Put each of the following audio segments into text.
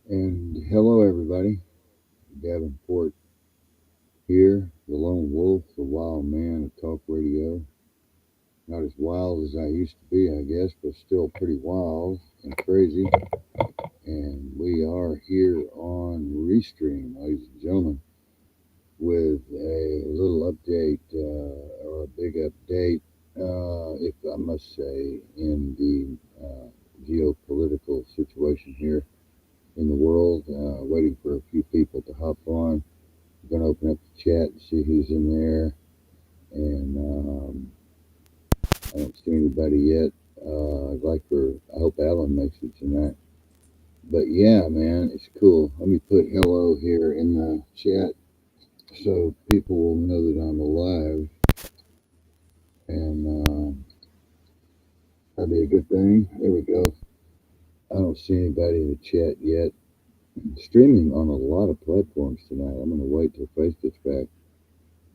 And hello, everybody. Davenport here, the lone wolf, the wild man of talk radio. Not as wild as I used to be, I guess, but still pretty wild and crazy. And we are here on Restream, ladies and gentlemen, with a little update or a big update, if I must say, in the geopolitical situation here in the world. Waiting for a few people to hop on. I'm going to open up the chat and see who's in there. And I don't see anybody yet. I hope Alan makes it tonight. But yeah, man, it's cool. Let me put hello here in the chat so people will know that I'm alive. And that'd be a good thing. There we go. I don't see anybody in the chat yet. I'm streaming on a lot of platforms tonight. I'm going to wait till Faith gets back.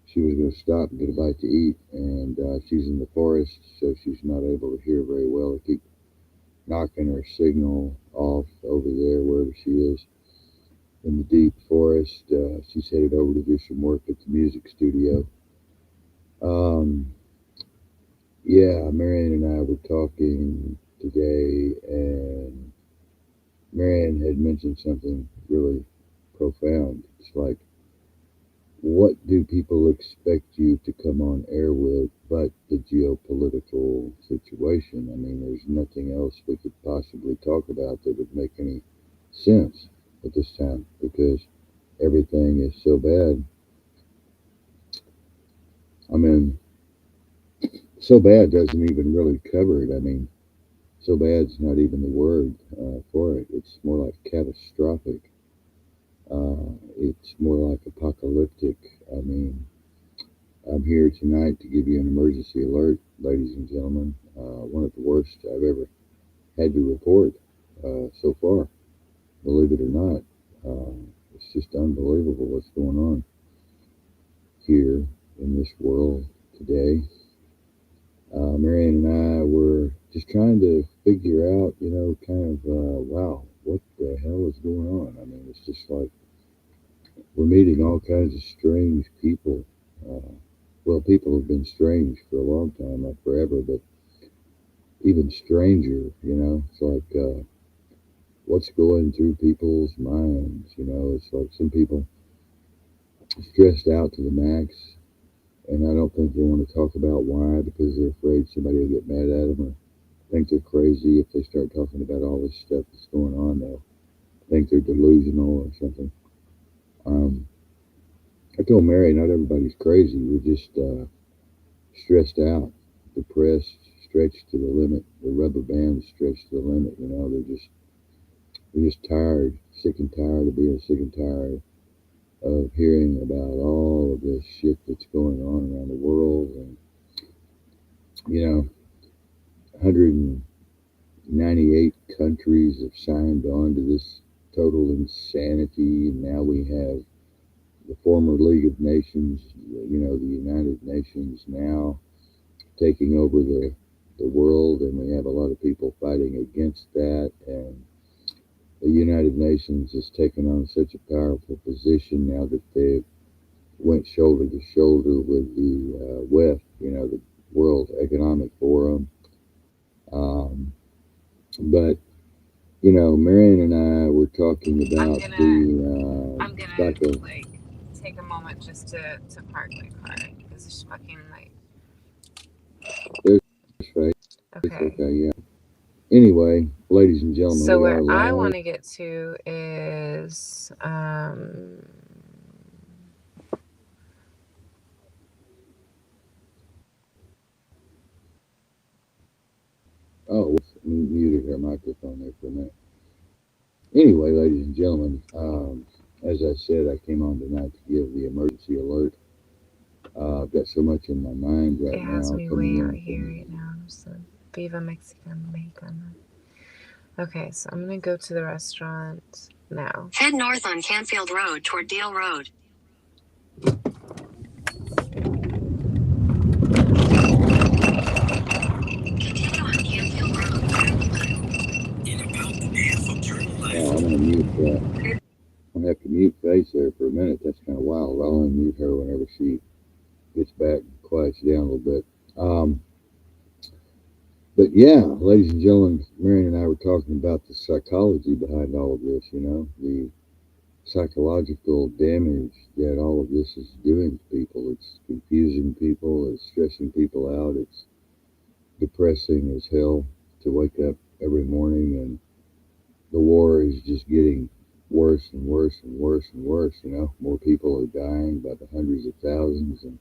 She was going to stop and get a bite to eat, and she's in the forest, so she's not able to hear very well. I keep knocking her signal off over there, wherever she is, in the deep forest. She's headed over to do some work at the music studio. Um, yeah, Marianne and I were talking today, and Marianne had mentioned something really profound. It's like, what do people expect you to come on air with but the geopolitical situation? I mean, there's nothing else we could possibly talk about that would make any sense at this time because everything is so bad. I mean, so bad doesn't even really cover it. I mean, so bad's not even the word for it. It's more like catastrophic. It's more like apocalyptic. I mean, I'm here tonight to give you an emergency alert, ladies and gentlemen. One of the worst I've ever had to report so far, believe it or not. It's just unbelievable what's going on here in this world today. Marianne and I were just trying to figure out, wow, what the hell is going on? I mean, it's just like we're meeting all kinds of strange people. Uh, well, people have been strange for a long time, not forever, but even stranger, it's like what's going through people's minds. It's like some people stressed out to the max, and I don't think they want to talk about why because they're afraid somebody will get mad at them or think they're crazy. If they start talking about all this stuff that's going on, they'll think they're delusional or something. I told Mary, not everybody's crazy. We're just stressed out, depressed, stretched to the limit. The rubber band's stretched to the limit. They're just tired, sick and tired of being sick and tired of hearing about all of this shit that's going on around the world. And 198 countries have signed on to this total insanity, and now we have the former League of Nations, the United Nations now taking over the world, and we have a lot of people fighting against that. And the United Nations has taken on such a powerful position now that they've went shoulder to shoulder with the WEF, the World Economic Forum. But Marion and I were talking about I'm gonna like take a moment just to park my car because it's fucking like. There's Faith. Okay, yeah. Anyway, ladies and gentlemen, so where I want to get to is oh, we muted her microphone there for a minute. Anyway, ladies and gentlemen, as I said, I came on tonight to give the emergency alert. I've got so much in my mind right now. It has me way out here right now. So, Viva Mexican Mexicana. Okay, so I'm gonna go to the restaurant now. Head north on Canfield Road toward Deal Road. I'm kind of mute. I'm gonna have to mute Face there for a minute. That's kind of wild. I'll only mute her whenever she gets back, and quiets down a little bit. Um, but yeah, ladies and gentlemen, Marion and I were talking about the psychology behind all of this. You know, the psychological damage that all of this is doing to people. It's confusing people. It's stressing people out. It's depressing as hell to wake up every morning, and the war is just getting worse and worse and worse and worse. You know, more people are dying by the hundreds of thousands, and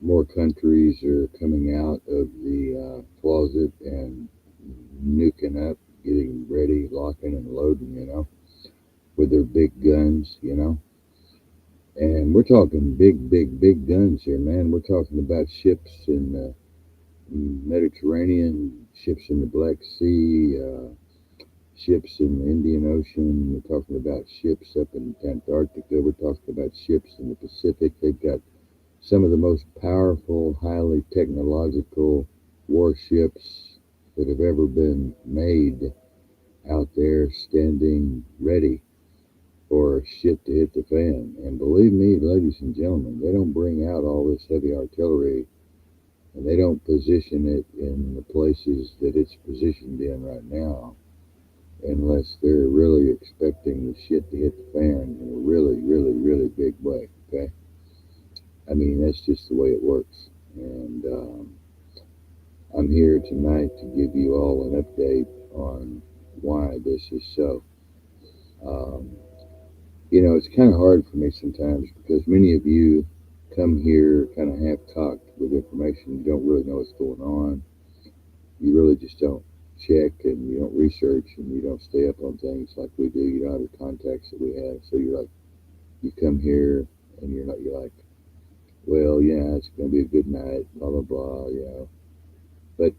more countries are coming out of the closet and nuking up, getting ready, locking and loading. You know, with their big guns. You know, and we're talking big, big, big guns here, man. We're talking about ships in the Mediterranean, ships in the Black Sea, ships in the Indian Ocean. We're talking about ships up in Antarctica. We're talking about ships in the Pacific. They've got some of the most powerful, highly technological warships that have ever been made out there, standing ready for shit to hit the fan. And believe me, ladies and gentlemen, they don't bring out all this heavy artillery, and they don't position it in the places that it's positioned in right now unless they're really expecting the shit to hit the fan in a really, really, really big way. Okay, I mean that's just the way it works, and I'm here tonight to give you all an update on why this is so. Um, you know, it's kind of hard for me sometimes because many of you come here kind of half cocked with information. You don't really know what's going on. You really just don't check, and you don't research, and you don't stay up on things like we do. You don't have the contacts that we have. So you're like, you come here and you're like, well, yeah, it's going to be a good night, blah, blah, blah, you know. But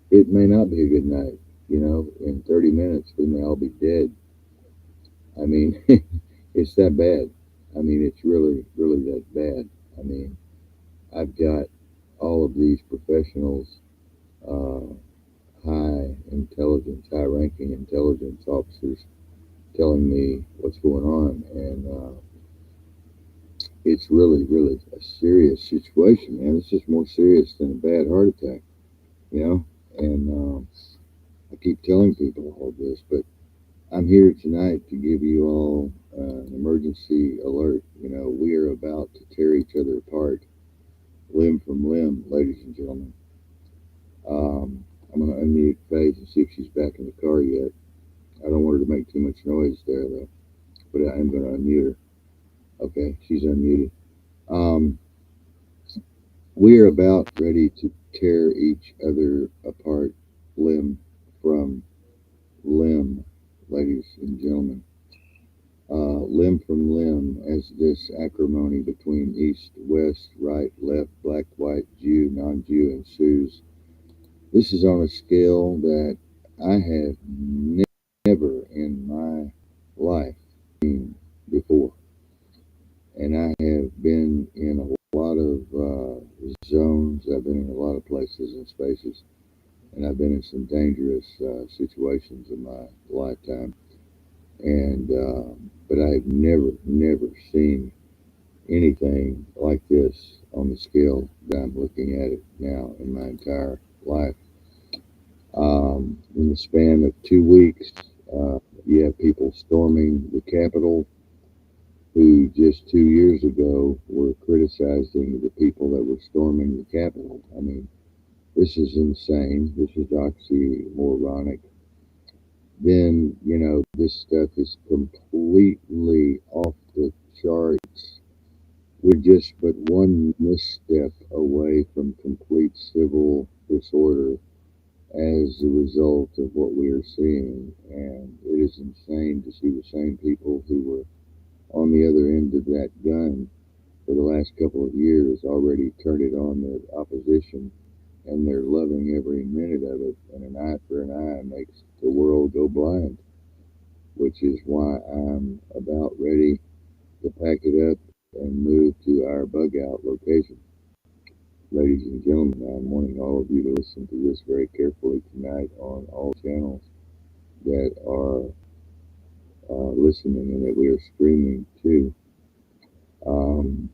it may not be a good night, you know. In 30 minutes, we may all be dead. I mean, it's that bad. I mean, it's really, really that bad. I mean, I've got all of these professionals, uh, high intelligence, high ranking intelligence officers telling me what's going on. And it's really, really a serious situation, man. It's just more serious than a bad heart attack, you know? And I keep telling people all this, but I'm here tonight to give you all an emergency alert. You know, we are about to tear each other apart, limb from limb, ladies and gentlemen. I'm going to unmute Faith and see if she's back in the car yet. I don't want her to make too much noise there, though, but I am going to unmute her. Okay, she's unmuted. Um, we are about ready to tear each other apart, limb from limb, ladies and gentlemen. Limb from limb, as this acrimony between East, West, right, left, black, white, Jew, non Jew ensues. This is on a scale that I have never in my life seen before. And I have been in a lot of zones. I've been in a lot of places and spaces, and I've been in some dangerous situations in my lifetime. And but I've never seen anything like this on the scale that I'm looking at it now in my entire life. In the span of 2 weeks, you have people storming the Capitol who just 2 years ago were criticizing the people that were storming the Capitol. I mean, this is insane. This is oxymoronic. Then, you know, this stuff is completely off the charts. We're just but one misstep away from complete civil disorder as a result of what we are seeing. And it is insane to see the same people who were on the other end of that gun for the last couple of years already turned it on their opposition, and they're loving every minute of it. And an eye for an eye makes the world go blind, which is why I'm about ready to pack it up and move to our bug out location. Ladies and gentlemen, I'm wanting all of you to listen to this very carefully tonight on all channels that are listening and that we are streaming too. Um,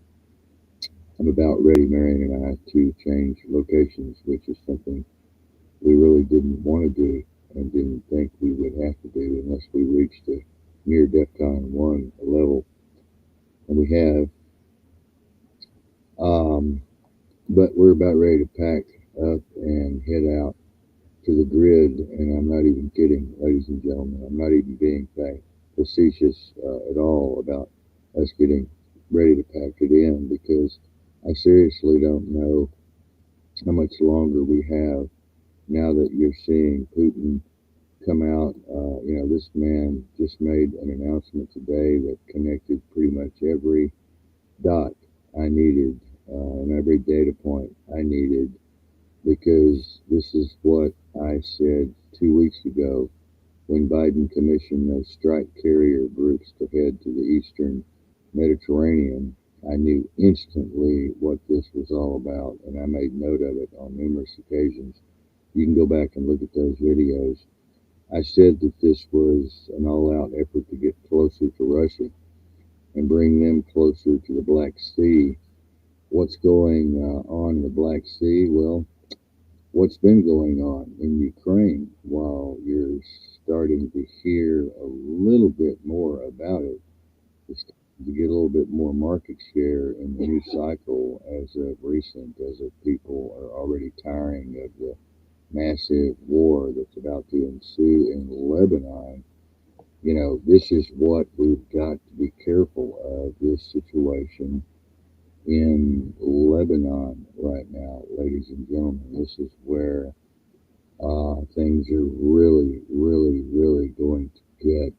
I'm about ready, Marion and I, to change locations, which is something we really didn't want to do and didn't think we would have to do unless we reached a near DEFCON 1 level, and we have. Um, but we're about ready to pack up and head out to the grid, and I'm not even kidding, ladies and gentlemen. I'm not even being facetious at all about us getting ready to pack it in because I seriously don't know how much longer we have now that you're seeing Putin come out. This man just made an announcement today that connected pretty much every dot I needed and every data point I needed because this is what I said 2 weeks ago when Biden commissioned those strike carrier groups to head to the eastern Mediterranean. I knew instantly what this was all about, and I made note of it on numerous occasions. You can go back and look at those videos. I said that this was an all out effort to get closer to Russia and bring them closer to the Black Sea. What's going on in the Black Sea? Well, what's been going on in Ukraine while you're starting to hear a little bit more about it, is to get a little bit more market share in the new cycle as of recent, as of people are already tiring of the massive war that's about to ensue in Lebanon. This is what we've got to be careful of this situation in Lebanon right now, ladies and gentlemen. This is where things are really, really, really going to get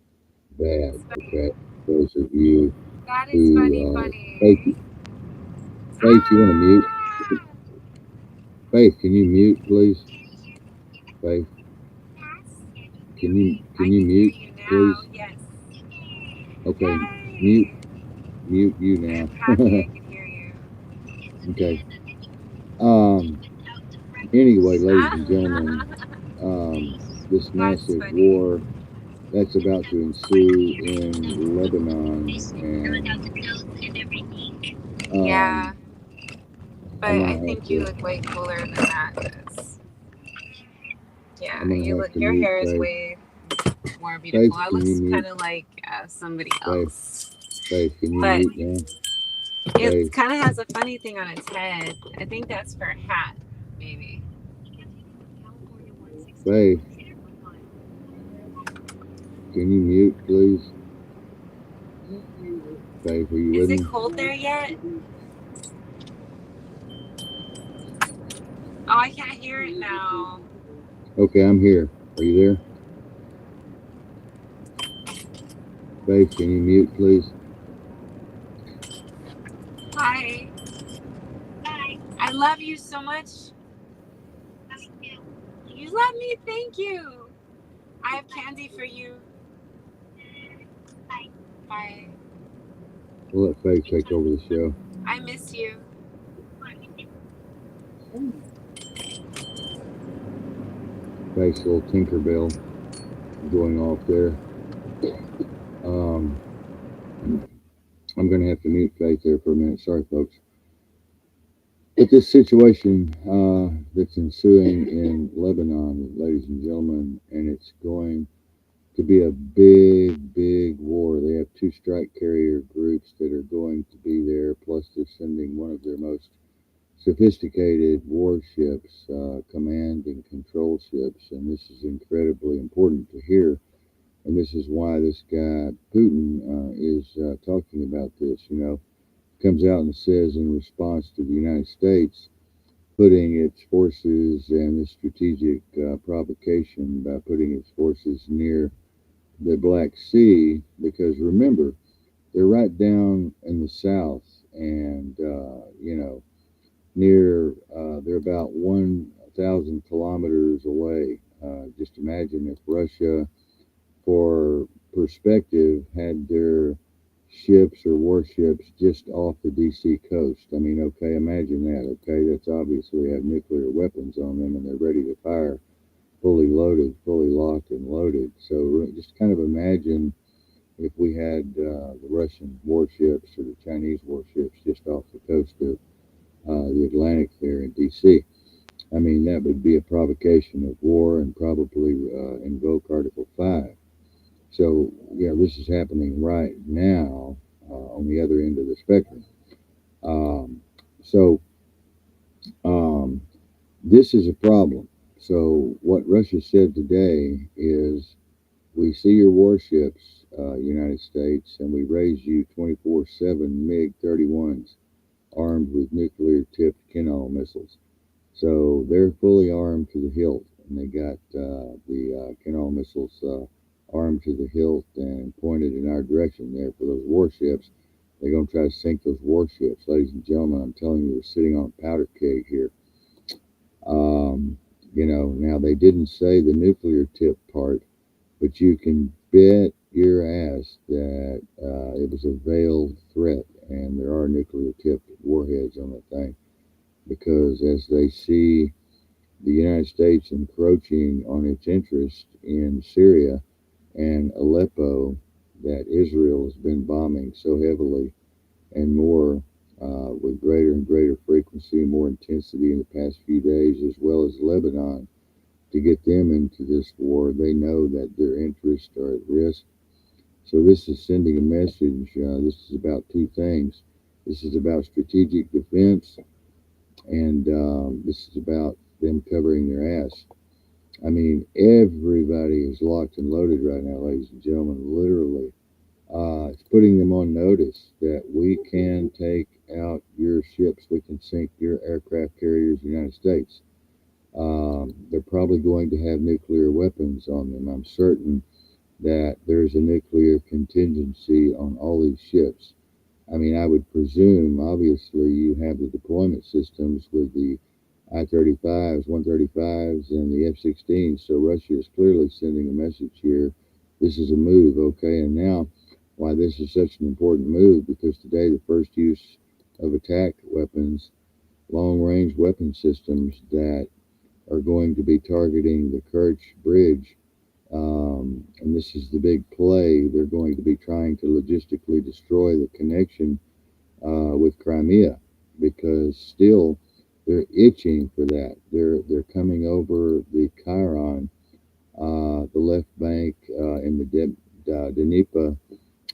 bad. Okay, those of you That is funny, who, Faith, funny. Faith, you want to mute? Ah! Faith, can you mute, please? Faith, can I you can hear mute, you now. please? Yes. Okay, mute Yay! mute you I'm now. happy I can hear you. Okay. Um. Anyway, ladies and gentlemen, Ah, this that's massive funny. war that's about to ensue in Lebanon, and Yeah, um, but I'm I gonna have think you to look way cooler than that. 'Cause, I'm yeah, gonna have to your mute hair is Faith. way more beautiful. Faith, It can you looks kind mute of like somebody Faith? else, Faith, can you but mute now? it Faith, kind of has a funny thing on its head. I think that's for a hat, maybe. Faith, can you mute, please? Faith, are you Is with it me? cold there yet? Oh, I can't hear it now. Okay, I'm here. Are you there? Faith, can you mute, please? Hi. I love you so much. You love me? Thank you. I have candy for you. Bye. We'll let Faith take over the show. I miss you. Faith's little Tinkerbell going off there. Um, I'm going to have to mute Faith there for a minute. Sorry, folks. But this situation that's ensuing in Lebanon, ladies and gentlemen, and it's going to be a big, big war. They have two strike carrier groups that are going to be there, plus they're sending one of their most sophisticated warships, command and control ships, and this is incredibly important to hear. And this is why this guy Putin is talking about this. Comes out and says in response to the United States putting its forces and the strategic provocation by putting its forces near the Black Sea, because remember, they're right down in the south, and they're about 1,000 kilometers away. Just imagine if Russia, for perspective, had their ships or warships just off the DC coast. I mean, okay, imagine that. Okay, that's obviously have nuclear weapons on them and they're ready to fire, fully loaded, fully locked and loaded. So just kind of imagine if we had the Russian warships or the Chinese warships just off the coast of the Atlantic there in D.C. I mean, that would be a provocation of war and probably invoke Article 5. So, yeah, this is happening right now on the other end of the spectrum. Um, so, um, this is a problem. So, what Russia said today is we see your warships, United States, and we raise you 24/7 MiG 31s armed with nuclear tipped Kinol missiles. So they're fully armed to the hilt, and they got the Kinol missiles armed to the hilt and pointed in our direction there for those warships. They're going to try to sink those warships. Ladies and gentlemen, I'm telling you, we're sitting on a powder keg here. Um, now they didn't say the nuclear tip part, but you can bet your ass that it was a veiled threat, and there are nuclear tipped warheads on the thing because as they see the United States encroaching on its interest in Syria and Aleppo that Israel has been bombing so heavily and more with greater and greater frequency and more intensity in the past few days, as well as Lebanon, to get them into this war. They know that their interests are at risk. So this is sending a message. This is about two things. This is about strategic defense, and this is about them covering their ass. I mean, everybody is locked and loaded right now, ladies and gentlemen. Literally, it's putting them on notice that we can take out your ships, we can sink your aircraft carriers, United States. They're probably going to have nuclear weapons on them. I'm certain that there's a nuclear contingency on all these ships. I mean, I would presume, obviously, you have the deployment systems with the I-35s, 135s, and the F-16s. So Russia is clearly sending a message here. This is a move, okay? And now, why this is such an important move, because today the first use of attack weapons, long-range weapon systems that are going to be targeting the Kerch Bridge. And this is the big play. They're going to be trying to logistically destroy the connection with Crimea because still they're itching for that. They're coming over the Chiron, the left bank in the Dnieper.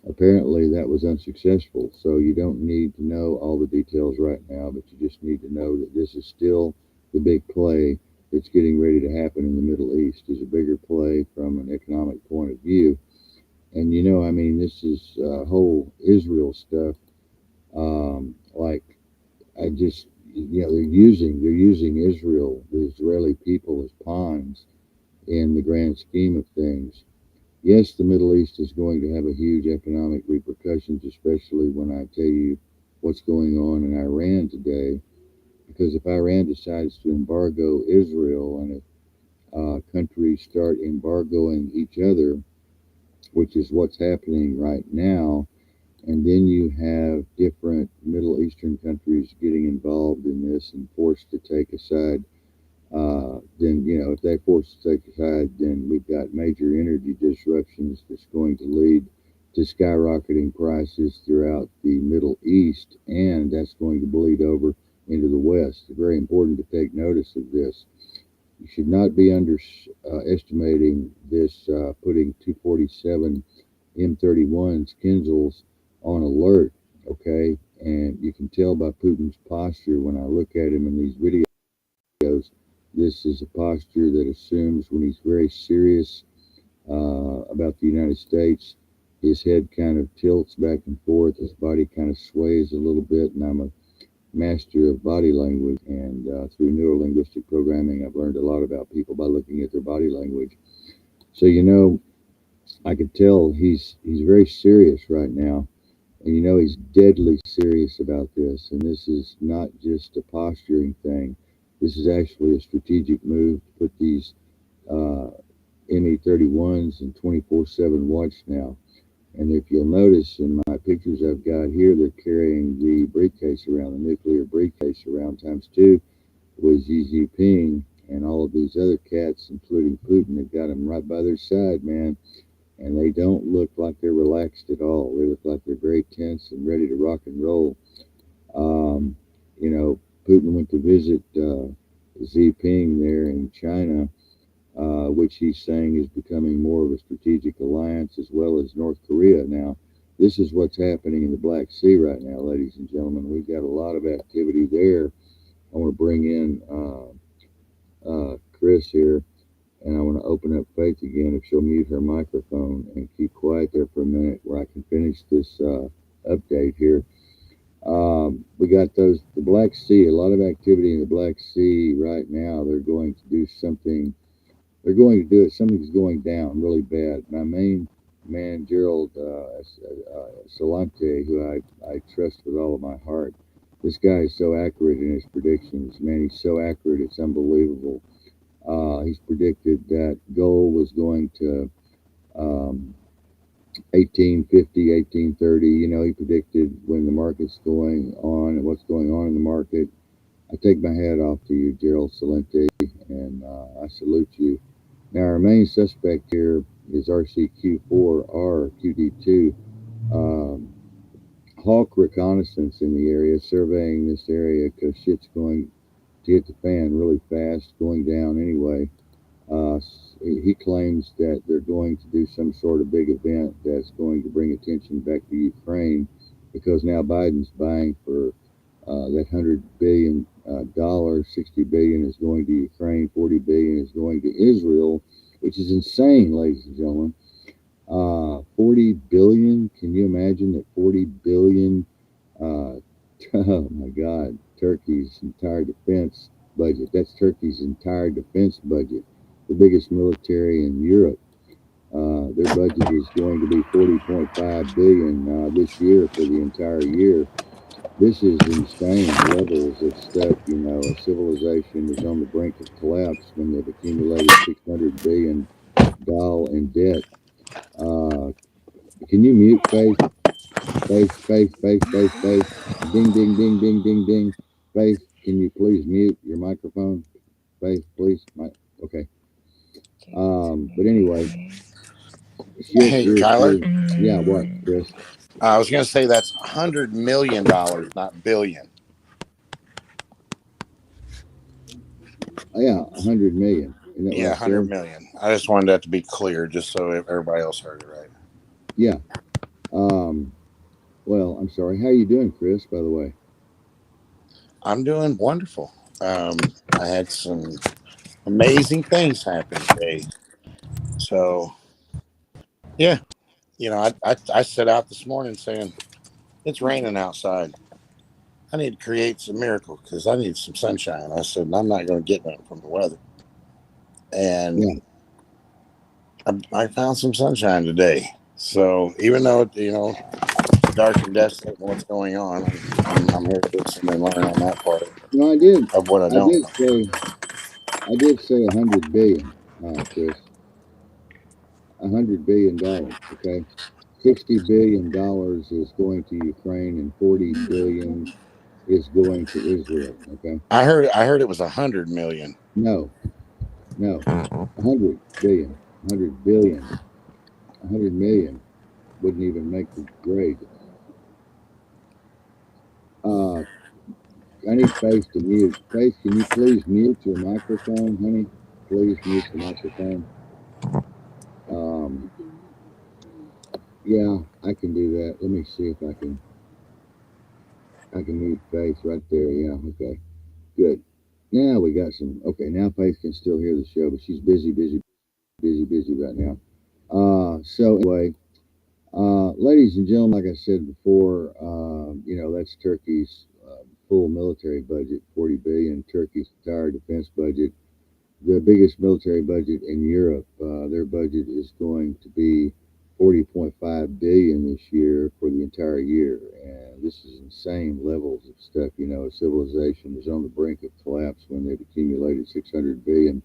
Apparently that was unsuccessful. So you don't need to know all the details right now, but you just need to know that this is still the big play that's getting ready to happen in the Middle East. Is a bigger play from an economic point of view. And I mean, this is whole Israel stuff. Like I just, they're using Israel, the Israeli people, as pawns in the grand scheme of things. Yes, the Middle East is going to have a huge economic repercussions, especially when I tell you what's going on in Iran today. Because if Iran decides to embargo Israel and if countries start embargoing each other, which is what's happening right now, and then you have different Middle Eastern countries getting involved in this and forced to take a side. Then, if they're forced to take a side, then we've got major energy disruptions that's going to lead to skyrocketing prices throughout the Middle East, and that's going to bleed over into the West. It's very important to take notice of this. You should not be underestimating this, putting 247 M31s, Kinzels, on alert, okay? And you can tell by Putin's posture when I look at him in these videos, this is a posture that assumes when he's very serious about the United States, his head kind of tilts back and forth, his body kind of sways a little bit, and I'm a master of body language. And through neurolinguistic programming, I've learned a lot about people by looking at their body language. So, I could tell he's very serious right now. And he's deadly serious about this. And this is not just a posturing thing. This is actually a strategic move to put these uh, ME31s in 24/7 watch now. And if you'll notice in my pictures I've got here, they're carrying the briefcase around, the nuclear briefcase around times two with Xi Jinping and all of these other cats, including Putin, have got them right by their side, man. and they don't look like they're relaxed at all. They look like they're very tense and ready to rock and roll. Um, you know, Putin went to visit Xi Jinping there in China, which he's saying is becoming more of a strategic alliance, as well as North Korea. Now, this is what's happening in the Black Sea right now, ladies and gentlemen. We've got a lot of activity there. I want to bring in Chris here, and I want to open up Faith again if she'll mute her microphone and keep quiet there for a minute where I can finish this update here. We got the Black Sea, a lot of activity in the Black Sea right now. They're going to do something. They're going to do it. Something's going down really bad. My main man, Gerald Salante, who I trust with all of my heart. This guy is so accurate in his predictions. Man, he's so accurate, it's unbelievable. He's predicted that gold was going to um, 1850, 1830. You know, he predicted when the market's going on and what's going on in the market. I take my hat off to you, Gerald Salente, and I salute you. Now, our main suspect here is RCQ4R QD2. Um, Hawk reconnaissance in the area, surveying this area because shit's going to hit the fan really fast, going down anyway. Uh, he claims that they're going to do some sort of big event that's going to bring attention back to Ukraine because now Biden's buying for that $100 billion, 60 billion is going to Ukraine, 40 billion is going to Israel, which is insane, ladies and gentlemen. 40 billion. Can you imagine that 40 billion? Uh, oh my God, Turkey's entire defense budget. That's Turkey's entire defense budget, the biggest military in Europe. Their budget is going to be 40.5 billion this year for the entire year. This is insane levels of stuff. You know, a civilization is on the brink of collapse when they've accumulated $600 billion in debt. Uh, can you mute Faith? Faith, Faith, Faith, Faith, Faith. Ding, ding, ding, ding, ding, ding. Faith, can you please mute your microphone? Faith, please. Okay. But anyway, shift Hey, gears Kyler. here. Yeah, what, Chris? I was going to say that's $100 million, not billion. Oh, yeah, 100 million. Isn't that what Yeah, I 100 said? million. I just wanted that to be clear, just so everybody else heard it right. Yeah. Um, well, I'm sorry. How you doing, Chris, by the way? I'm doing wonderful. I had some amazing things happen today. So, yeah, I set out this morning saying it's raining outside. I need to create some miracle because I need some sunshine. I said, I'm not going to get nothing from the weather. Yeah. And I found some sunshine today. So even though, dark and desolate and what's going on, I'm here to listen and learn on that part No, I did. of what I I don't did know. say. I did say 100 billion, Chris. $100 billion. Okay. $60 billion is going to Ukraine, and 40 billion is going to Israel. Okay. I heard it was 100 million. No, no. 100 billion. 100 billion. 100 million wouldn't even make the grade. Uh, I need Faith to mute. Faith, can you please mute your microphone, honey? Please mute your microphone. Um, yeah, I can do that. Let me see if I can mute Faith right there. Yeah, okay, good. Now we got some. Okay, now Faith can still hear the show, but she's busy, busy, busy, busy right now. So anyway, ladies and gentlemen, like I said before, that's Turkey's full military budget, 40 billion. Turkey's entire defense budget, the biggest military budget in Europe. Their budget is going to be 40.5 billion this year for the entire year, and this is insane levels of stuff. You know, a civilization is on the brink of collapse when they've accumulated $600 billion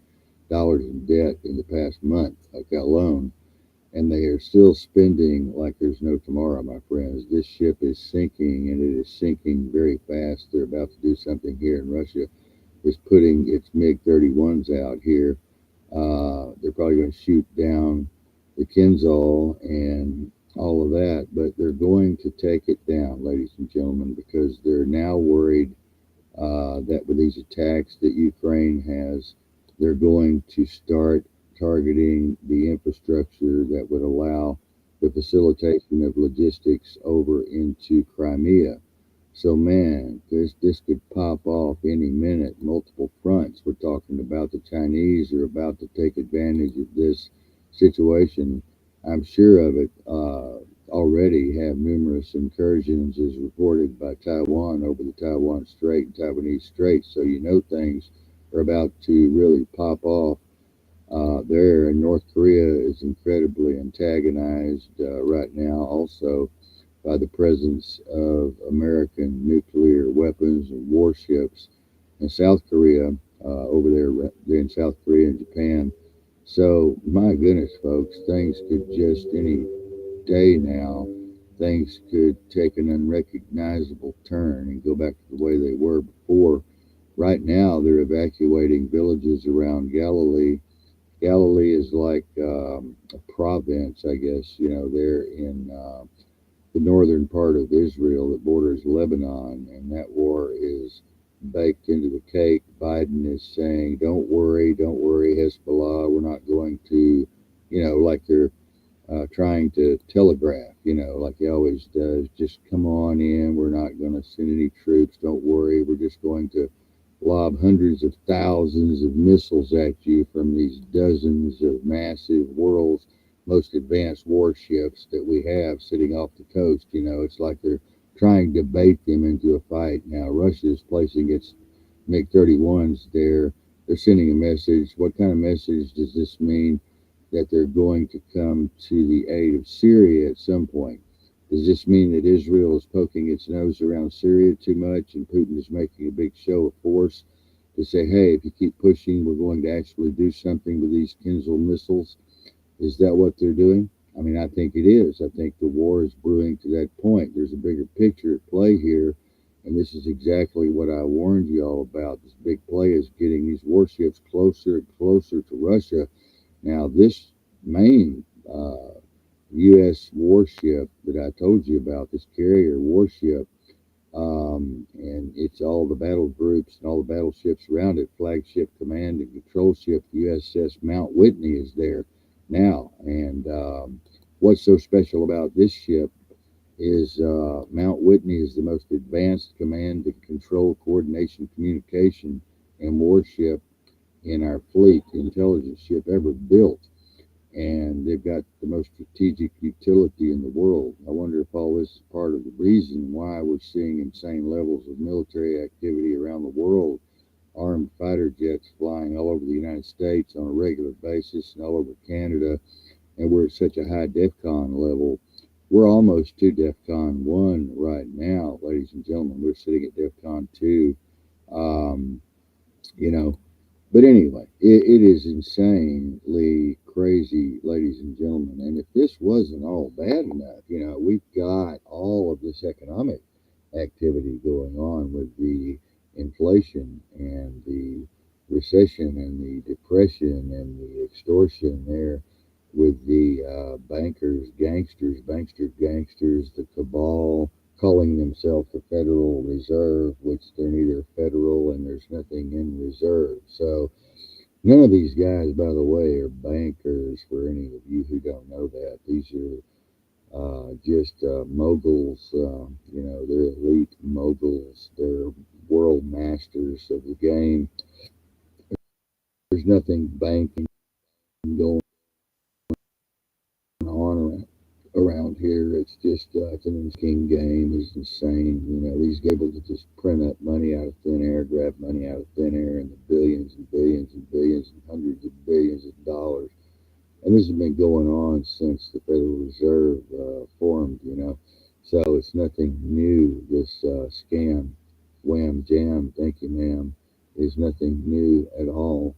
in debt in the past month, like alone, and they are still spending like there's no tomorrow, my friends. This ship is sinking, and it is sinking very fast. They're about to do something here in Russia. Is putting its MiG 31s out here. They're probably going to shoot down the Kinzhal and all of that, but they're going to take it down, ladies and gentlemen, because they're now worried that with these attacks that Ukraine has, they're going to start targeting the infrastructure that would allow the facilitation of logistics over into Crimea. So, man, this could pop off any minute, multiple fronts. We're talking about the Chinese are about to take advantage of this situation. I'm sure of it. Already have numerous incursions, as reported by Taiwan over the Taiwan Strait and Taiwanese Strait. So you know things are about to really pop off there. And North Korea is incredibly antagonized right now, also by the presence of American nuclear weapons and warships in South Korea, over there in South Korea and Japan. So, my goodness, folks, things could just any day now, things could take an unrecognizable turn and go back to the way they were before. Right now, they're evacuating villages around Galilee. Galilee is like a province, I guess, there in the northern part of Israel that borders Lebanon, and that war is baked into the cake. Biden is saying, don't worry, Hezbollah, we're not going to, like they're trying to telegraph, like he always does. Just come on in. We're not going to send any troops. Don't worry. We're just going to lob hundreds of thousands of missiles at you from these dozens of massive world's most advanced warships that we have sitting off the coast. It's like they're trying to bait them into a fight. Now, Russia's placing its MiG 31s there. They're sending a message. What kind of message does this mean? That they're going to come to the aid of Syria at some point. Does this mean that Israel is poking its nose around Syria too much and Putin is making a big show of force to say, hey, if you keep pushing, we're going to actually do something with these Kinzhal missiles? Is that what they're doing? I mean, I think it is. I think the war is brewing to that point. There's a bigger picture at play here, and this is exactly what I warned you all about. This big play is getting these warships closer and closer to Russia. Now, this main U.S. warship that I told you about, this carrier warship, and it's all the battle groups and all the battleships around it, flagship command and control ship, the USS Mount Whitney is there now. And what's so special about this ship is Mount Whitney is the most advanced command and control coordination communication and warship in our fleet, the intelligence ship ever built, and they've got the most strategic utility in the world. I wonder if all this is part of the reason why we're seeing insane levels of military activity around the world. Armed fighter jets flying all over the United States on a regular basis and all over Canada, and we're at such a high DEFCON level. We're almost to DEFCON 1 right now, ladies and gentlemen. We're sitting at DEFCON 2. Um, you know, but anyway, it is insanely crazy, ladies and gentlemen. And if this wasn't all bad enough, we've got all of this economic activity going on with the inflation and the recession and the depression and the extortion there with the gangsters, the cabal calling themselves the Federal Reserve, which they're neither federal and there's nothing in reserve. So none of these guys, by the way, are bankers. For any of you who don't know that, these are just moguls. They're elite moguls. They're world masters of the game. There's nothing banking going on around here. It's just it's an insane game. It's insane. These guys able to just print up money out of thin air, grab money out of thin air, and the billions and billions and billions and hundreds of billions of dollars. And this has been going on since the Federal Reserve formed. So it's nothing new. This scam, wham jam, thank you, ma'am, is nothing new at all.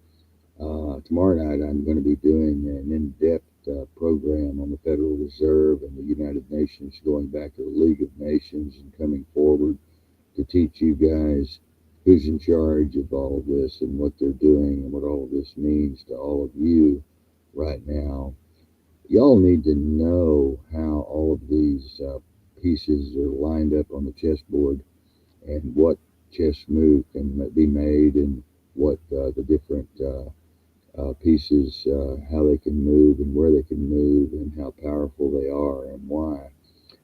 Tomorrow night, I'm going to be doing an in-depth program on the Federal Reserve and the United Nations, going back to the League of Nations and coming forward to teach you guys who's in charge of all of this and what they're doing and what all of this means to all of you right now. y'all need to know how all of these pieces are lined up on the chessboard and what chess move can be made and what the different pieces, how they can move and where they can move and how powerful they are and why,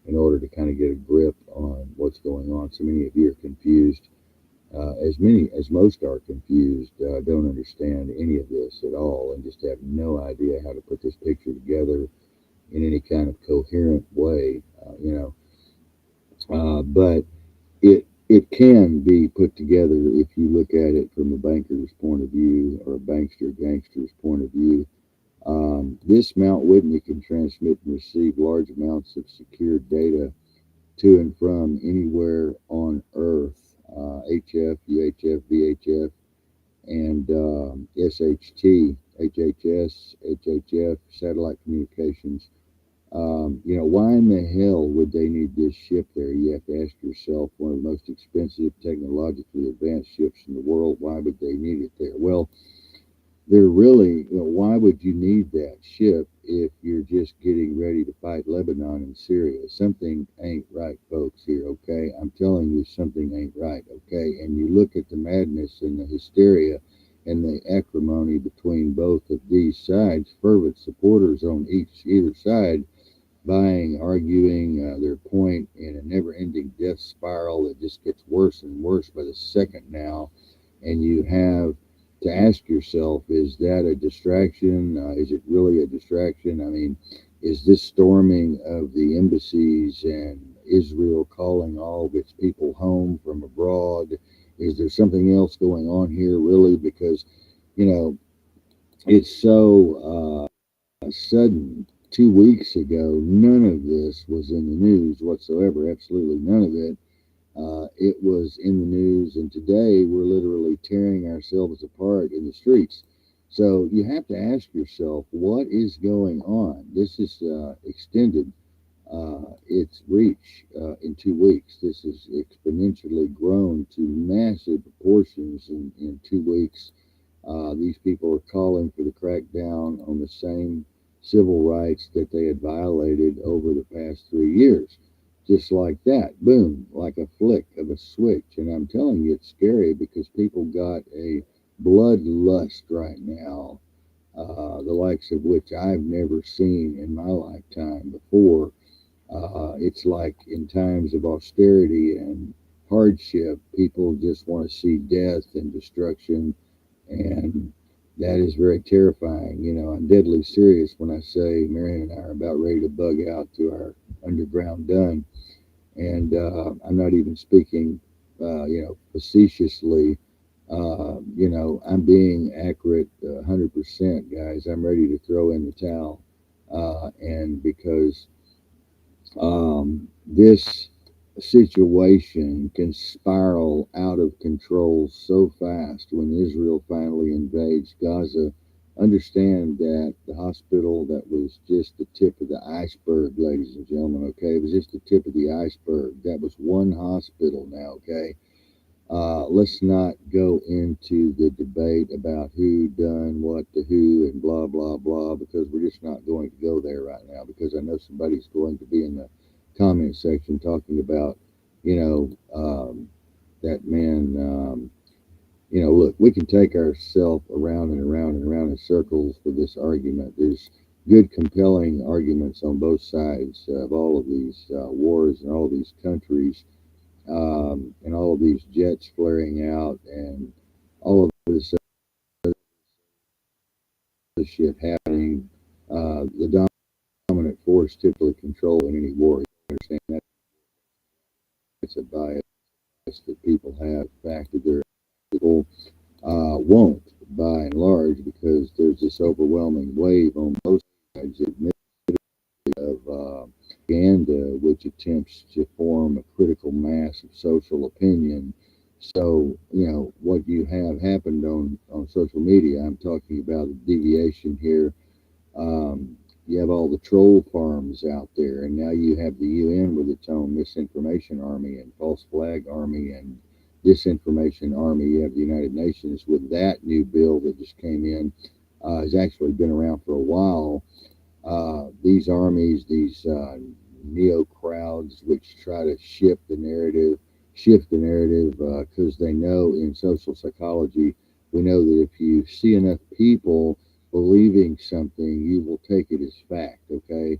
in order to kind of get a grip on what's going on. So many of you are confused, as most are confused, don't understand any of this at all, and just have no idea how to put this picture together in any kind of coherent way, but it can be put together if you look at it from a banker's point of view or a bankster gangster's point of view. This Mount Whitney can transmit and receive large amounts of secure data to and from anywhere on Earth. HF, UHF, VHF, and SHT, HHS, HHF, satellite communications. Why in the hell would they need this ship there? You have to ask yourself, one of the most expensive, technologically advanced ships in the world, why would they need it there? Well, they're really, why would you need that ship if you're just getting ready to fight Lebanon and Syria? Something ain't right, folks, here, okay? I'm telling you, something ain't right, okay? And you look at the madness and the hysteria and the acrimony between both of these sides, fervent supporters on either side, vying, arguing their point in a never ending death spiral that just gets worse and worse by the second now. And you have to ask yourself, is that a distraction? Is it really a distraction? I mean, is this storming of the embassies and Israel calling all of its people home from abroad? Is there something else going on here, really? Because, you know, it's so sudden. 2 weeks ago, none of this was in the news whatsoever. Absolutely none of it. It was in the news, and today we're literally tearing ourselves apart in the streets. So you have to ask yourself, what is going on? This is extended its reach in 2 weeks. This has exponentially grown to massive proportions in 2 weeks. These people are calling for the crackdown on the same civil rights that they had violated over the past 3 years. Just like that, boom, like a flick of a switch. And I'm telling you, it's scary because people got a bloodlust right now, the likes of which I've never seen in my lifetime before. It's like in times of austerity and hardship, people just want to see death and destruction, and that is very terrifying. I'm deadly serious when I say Marion and I are about ready to bug out to our underground done. And I'm not even speaking, facetiously. I'm being accurate 100%, guys. I'm ready to throw in the towel. And because this situation can spiral out of control so fast when Israel finally invades Gaza. Understand that the hospital that was just the tip of the iceberg, ladies and gentlemen, okay? It was just the tip of the iceberg. That was one hospital now, okay? Let's not go into the debate about who done what to who and blah, blah, blah, because we're just not going to go there right now, because I know somebody's going to be in the comment section talking about, that man. Look, we can take ourselves around and around and around in circles for this argument. There's good, compelling arguments on both sides of all of these wars and all of these countries, and all of these jets flaring out and all of this other shit happening. The dominant force typically controlling any war. You understand that? It's a bias that people have. The fact that people won't, by and large, because there's this overwhelming wave on both sides of propaganda, which attempts to form a critical mass of social opinion. So, what you have happened on social media, I'm talking about a deviation here. You have all the troll farms out there, and now you have the UN with its own misinformation army and false flag army and disinformation army. You have the United Nations with that new bill that just came in. Has actually been around for a while, These armies, these neo crowds, which try to shift the narrative, because they know in social psychology, we know that if you see enough people believing something, you will take it as fact. Okay,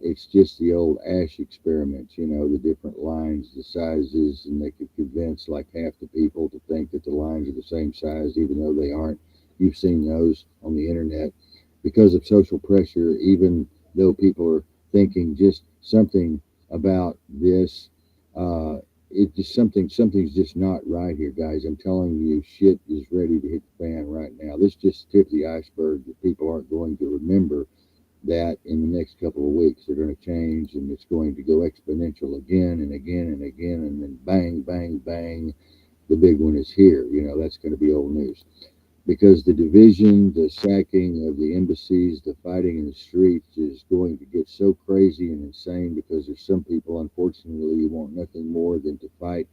it's just the old ash experiments, the different lines, the sizes, and they could convince like half the people to think that the lines are the same size, even though they aren't. You've seen those on the internet because of social pressure, even though people are thinking just something about this. It just something's just not right here, guys. I'm telling you, shit is ready to hit the fan right now. This just tipped the iceberg that people aren't going to remember that in the next couple of weeks they're going to change and it's going to go exponential again and again and again, and then bang, bang, bang, the big one is here. That's going to be old news because the division, the sacking of the embassies, the fighting in the streets is going to get so crazy and insane because there's some people, unfortunately, who want nothing more than to fight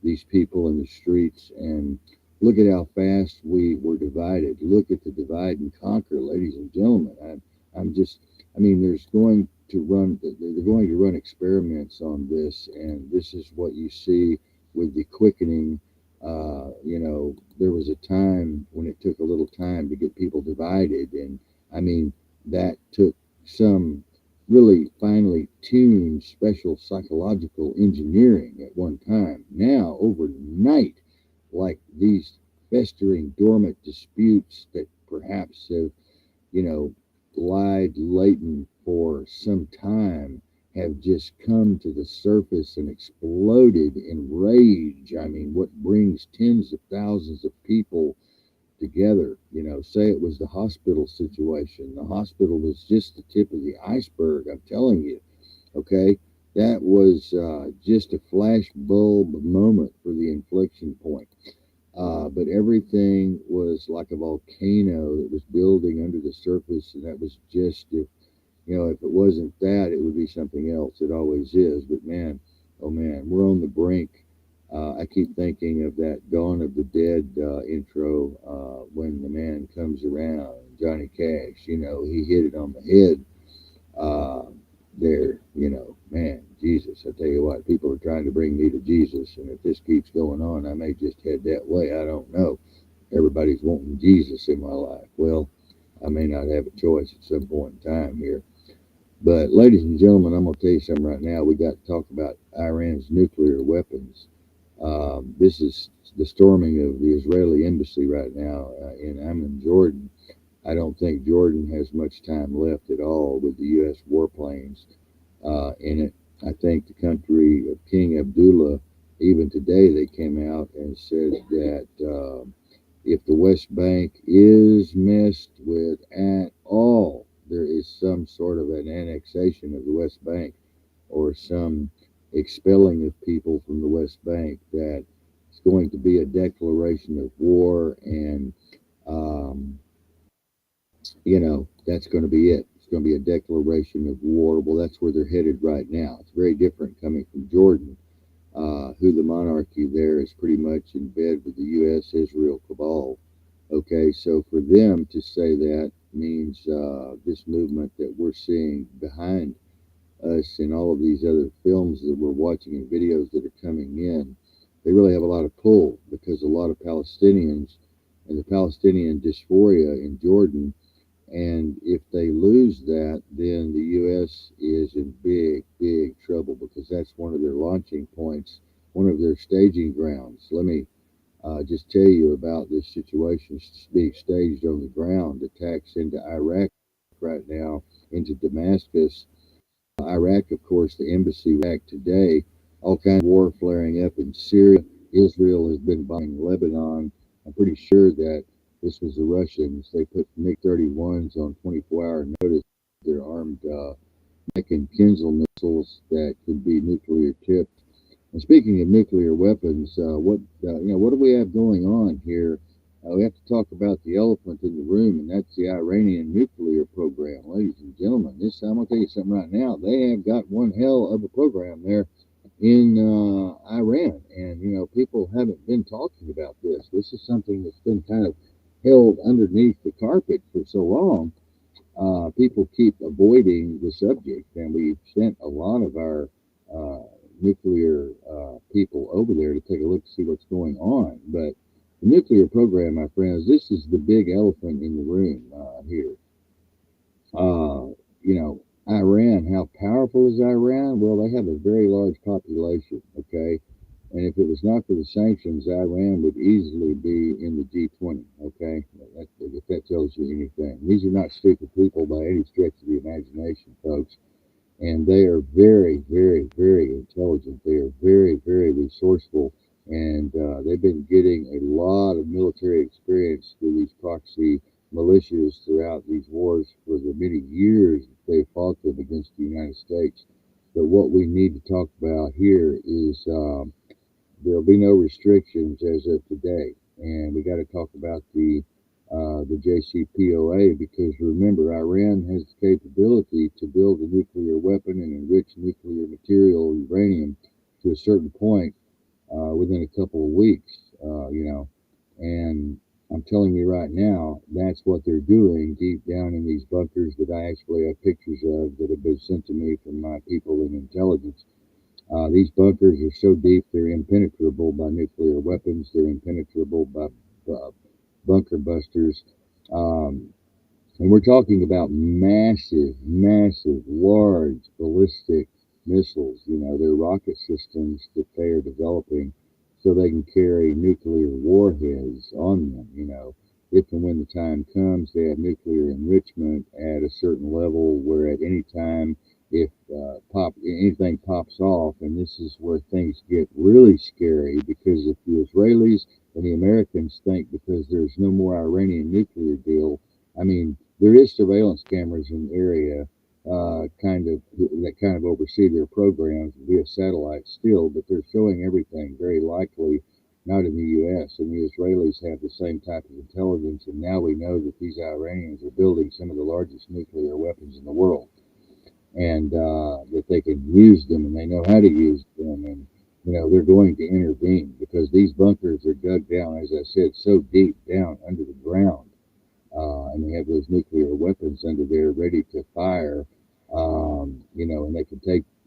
these people in the streets. And look at how fast we were divided. Look at the divide and conquer, ladies and gentlemen. I'm just, I mean, they're going to run experiments on this, and this is what you see with the quickening. There was a time when it took a little time to get people divided, and I mean, that took some really finely tuned special psychological engineering at one time. Now, overnight, like these festering dormant disputes that perhaps have, you know, lied latent for some time have just come to the surface and exploded in rage. I mean, what brings tens of thousands of people together? Say it was the hospital situation. The hospital was just the tip of the iceberg, I'm telling you. Okay, that was just a flash bulb moment for the inflection point. But everything was like a volcano that was building under the surface, and that was just if it wasn't that, it would be something else. It always is. But man, oh man, we're on the brink. I keep thinking of that Dawn of the Dead intro when the man comes around, Johnny Cash. He hit it on the head uh, there. Man, Jesus, I tell you what, people are trying to bring me to Jesus, and if this keeps going on, I may just head that way. I don't know. Everybody's wanting Jesus in my life. Well, I may not have a choice at some point in time here. But, ladies and gentlemen, I'm going to tell you something right now. We got to talk about Iran's nuclear weapons. This is the storming of the Israeli embassy right now in Amman, Jordan. I don't think Jordan has much time left at all with the U.S. warplanes in it. I think the country of King Abdullah, even today, they came out and said that if the West Bank is messed with at all, there is some sort of an annexation of the West Bank or some expelling of people from the West Bank, that it's going to be a declaration of war, and um, that's going to be it. It's going to be a declaration of war. Well, that's where they're headed right now. It's very different coming from Jordan, who the monarchy there is pretty much in bed with the U.S. Israel cabal. Okay, so for them to say that means this movement that we're seeing behind us in all of these other films that we're watching and videos that are coming in, they really have a lot of pull because a lot of Palestinians and the Palestinian dysphoria in Jordan. And if they lose that, then the U.S. is in big, big trouble because that's one of their launching points, one of their staging grounds. Let me just tell you about this situation being staged on the ground, attacks into Iraq right now, into Damascus. Iraq, of course, the embassy back today, all kinds of war flaring up in Syria. Israel has been bombing Lebanon. I'm pretty sure that this was the Russians. They put MiG-31s on 24-hour notice. They're armed Mac and Kinzel missiles that could be nuclear tipped. And speaking of nuclear weapons, what do we have going on here? We have to talk about the elephant in the room, and that's the Iranian nuclear program, ladies and gentlemen. I'm going to tell you something right now. They have got one hell of a program there in Iran, and people haven't been talking about this. This is something that's been kind of held underneath the carpet for so long. people keep avoiding the subject, and we've sent a lot of our uh, nuclear people over there to take a look to see what's going on. But the nuclear program, my friends, this is the big elephant in the room here. You know, Iran, how powerful is Iran? Well, they have a very large population, okay? And if it was not for the sanctions, Iran would easily be in the G20, okay? If that tells you anything. These are not stupid people by any stretch of the imagination, folks. And they are very, very, very intelligent. They are very, very resourceful. And they've been getting a lot of military experience through these proxy militias throughout these wars for the many years they fought them against the United States. But what we need to talk about here is there'll be no restrictions as of today, and we got to talk about the JCPOA because remember, Iran has the capability to build a nuclear weapon and enrich nuclear material, uranium, to a certain point within a couple of weeks. And I'm telling you right now, that's what they're doing deep down in these bunkers that I actually have pictures of that have been sent to me from my people in intelligence. These bunkers are so deep they're impenetrable by nuclear weapons. They're impenetrable by bunker busters. Um, and we're talking about massive, massive, large ballistic missiles. You know, they're rocket systems that they are developing so they can carry nuclear warheads on them. You know, if and when the time comes, they have nuclear enrichment at a certain level where at any time, if anything pops off, and this is where things get really scary because if the Israelis and the Americans think because there's no more Iranian nuclear deal, I mean, there is surveillance cameras in the area, kind of oversee their programs via satellite still, but they're showing everything very likely not in the U.S. And the Israelis have the same type of intelligence, and now we know that these Iranians are building some of the largest nuclear weapons in the world, and that they can use them, and they know how to use them, and they're going to intervene because these bunkers are dug down, as I said, so deep down under the ground and they have those nuclear weapons under there ready to fire. And they can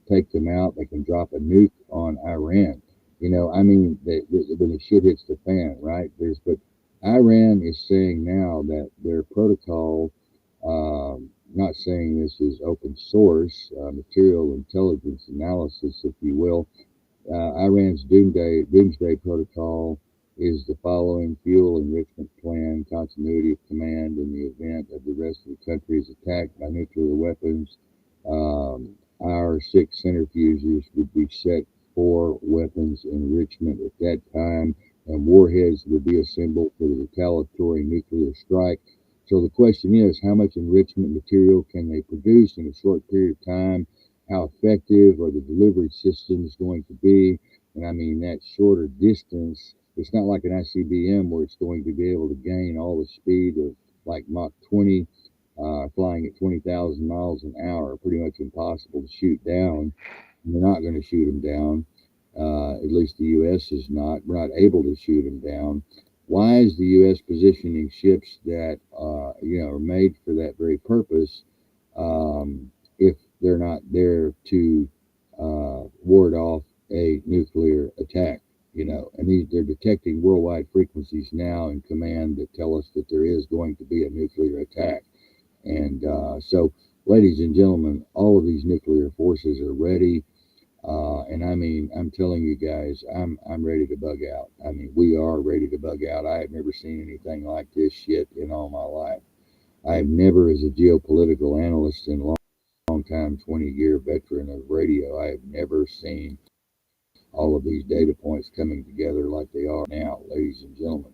take them out. They can drop a nuke on Iran. I mean, when the shit hits the fan, right? But Iran is saying now that their protocol, not saying this is open source, material intelligence analysis, if you will, Iran's doomsday protocol is the following: fuel enrichment plan, continuity of command in the event of the rest of the country is attacked by nuclear weapons. Our six centrifuges would be set for weapons enrichment at that time, and warheads would be assembled for the retaliatory nuclear strike. So the question is, how much enrichment material can they produce in a short period of time? How effective are the delivery systems going to be? And I mean, that shorter distance, it's not like an ICBM where it's going to be able to gain all the speed of like Mach 20, flying at 20,000 miles an hour. Pretty much impossible to shoot down. And they're not going to shoot them down. At least the U.S. is not. We're not able to shoot them down. Why is the U.S. positioning ships that are made for that very purpose if they're not there to ward off a nuclear attack? And they're detecting worldwide frequencies now in command that tell us that there is going to be a nuclear attack. And so, ladies and gentlemen, all of these nuclear forces are ready. And I mean, I'm telling you guys, I'm ready to bug out. I mean, we are ready to bug out. I have never seen anything like this shit in all my life. I have never, as a geopolitical analyst and long time 20-year veteran of radio, I have never seen all of these data points coming together like they are now, ladies and gentlemen.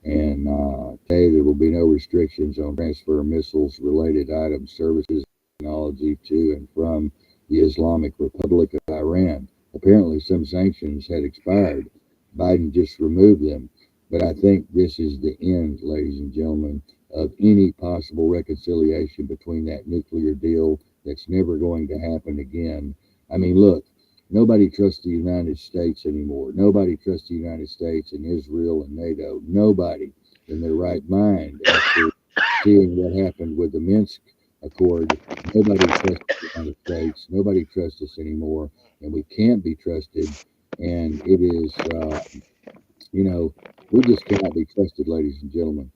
And today there will be no restrictions on transfer of missiles, related items, services, technology to and from the Islamic Republic of Iran. Apparently, some sanctions had expired. Biden just removed them. But I think this is the end, ladies and gentlemen, of any possible reconciliation between that nuclear deal that's never going to happen again. I mean, look, nobody trusts the United States anymore. Nobody trusts the United States and Israel and NATO. Nobody in their right mind after seeing what happened with the Minsk accord. Nobody trusts the United States. Nobody trusts us anymore, and we can't be trusted. And it is, you know, we just cannot be trusted, ladies and gentlemen.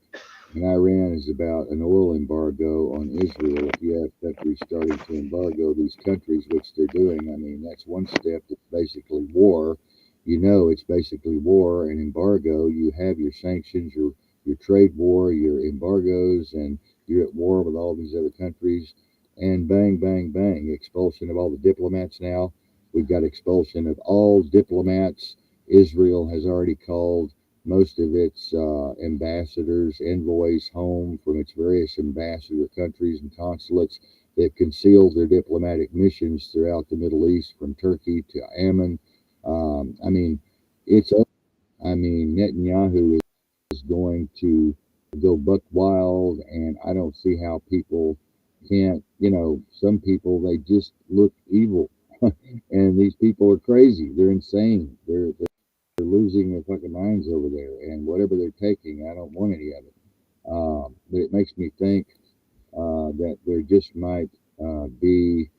And Iran is about an oil embargo on Israel. If you have countries starting to embargo these countries, which they're doing, I mean, that's one step. It's basically war. You know, it's basically war and embargo. You have your sanctions, your trade war, your embargoes, and you're at war with all these other countries. And bang, bang, bang, expulsion of all the diplomats now. We've got expulsion of all diplomats. Israel has already called most of its ambassadors, envoys home from its various ambassador countries and consulates. They've concealed their diplomatic missions throughout the Middle East, from Turkey to Amman. I mean, it's. I mean, Netanyahu is going to go buck wild, and I don't see how people can't. You know, some people they just look evil, and these people are crazy. They're insane. They're losing their fucking minds over there, and whatever they're taking, I don't want any of it. But it makes me think that there just might be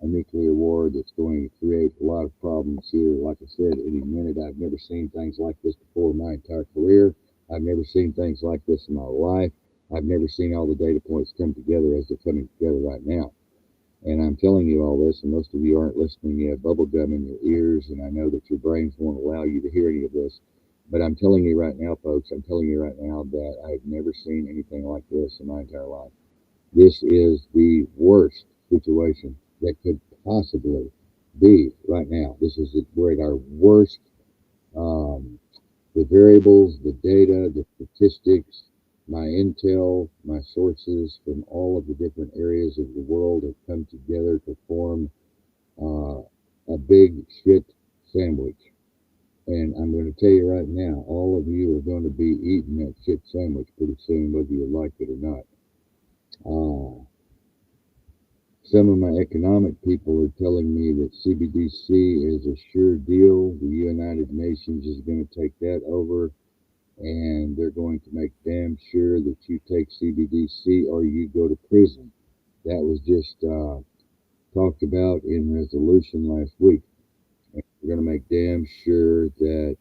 a nuclear war that's going to create a lot of problems here. Like I said, any minute. I've never seen things like this before in my entire career. I've never seen things like this in my life. I've never seen all the data points come together as they're coming together right now. And I'm telling you all this, and most of you aren't listening. You have bubble gum in your ears, and I know that your brains won't allow you to hear any of this. But I'm telling you right now, folks, I'm telling you right now that I've never seen anything like this in my entire life. This is the worst situation that could possibly be right now. This is we're at our worst. Um, the variables, the data, the statistics, my intel, my sources from all of the different areas of the world have come together to form uh, a big shit sandwich. And I'm going to tell you right now, all of you are going to be eating that shit sandwich pretty soon, whether you like it or not. Some of my economic people are telling me that CBDC is a sure deal. The United Nations is going to take that over, and they're going to make damn sure that you take CBDC or you go to prison. That was just talked about in resolution last week. And we're going to make damn sure that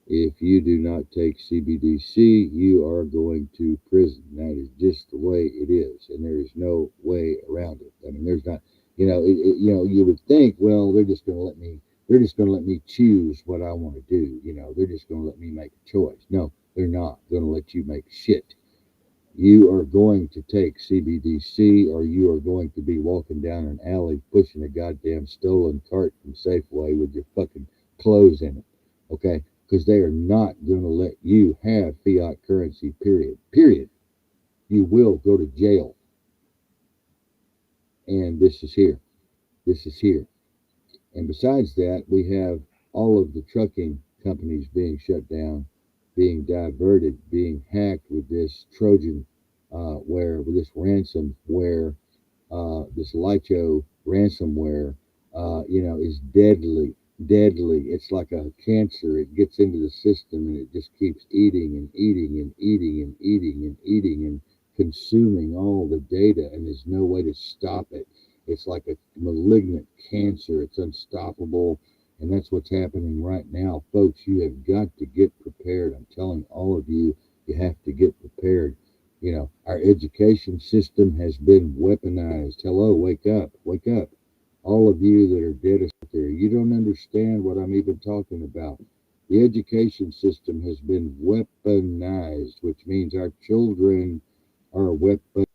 if you do not take CBDC, you are going to prison. That is just the way it is, and there is no way around it. I mean, there's not, you would think, well, they're just going to let me, they're just going to let me choose what I want to do. They're just going to let me make a choice. No, they're not going to let you make shit. You are going to take CBDC, or you are going to be walking down an alley pushing a goddamn stolen cart from Safeway with your fucking clothes in it. Okay? Because they are not going to let you have fiat currency, period. Period. You will go to jail. And this is here. This is here. And besides that, we have all of the trucking companies being shut down, being diverted, being hacked with this Trojan with this ransomware, this Lycho ransomware, is deadly. Deadly. It's like a cancer. It gets into the system and it just keeps eating and eating and eating and eating and eating and consuming all the data, and there's no way to stop it. It's like a malignant cancer. It's unstoppable. And that's what's happening right now. Folks, you have got to get prepared. I'm telling all of you, you have to get prepared. Our education system has been weaponized. Hello, wake up, wake up. All of you that are dead out there, you don't understand what I'm even talking about. The education system has been weaponized, which means our children are weaponized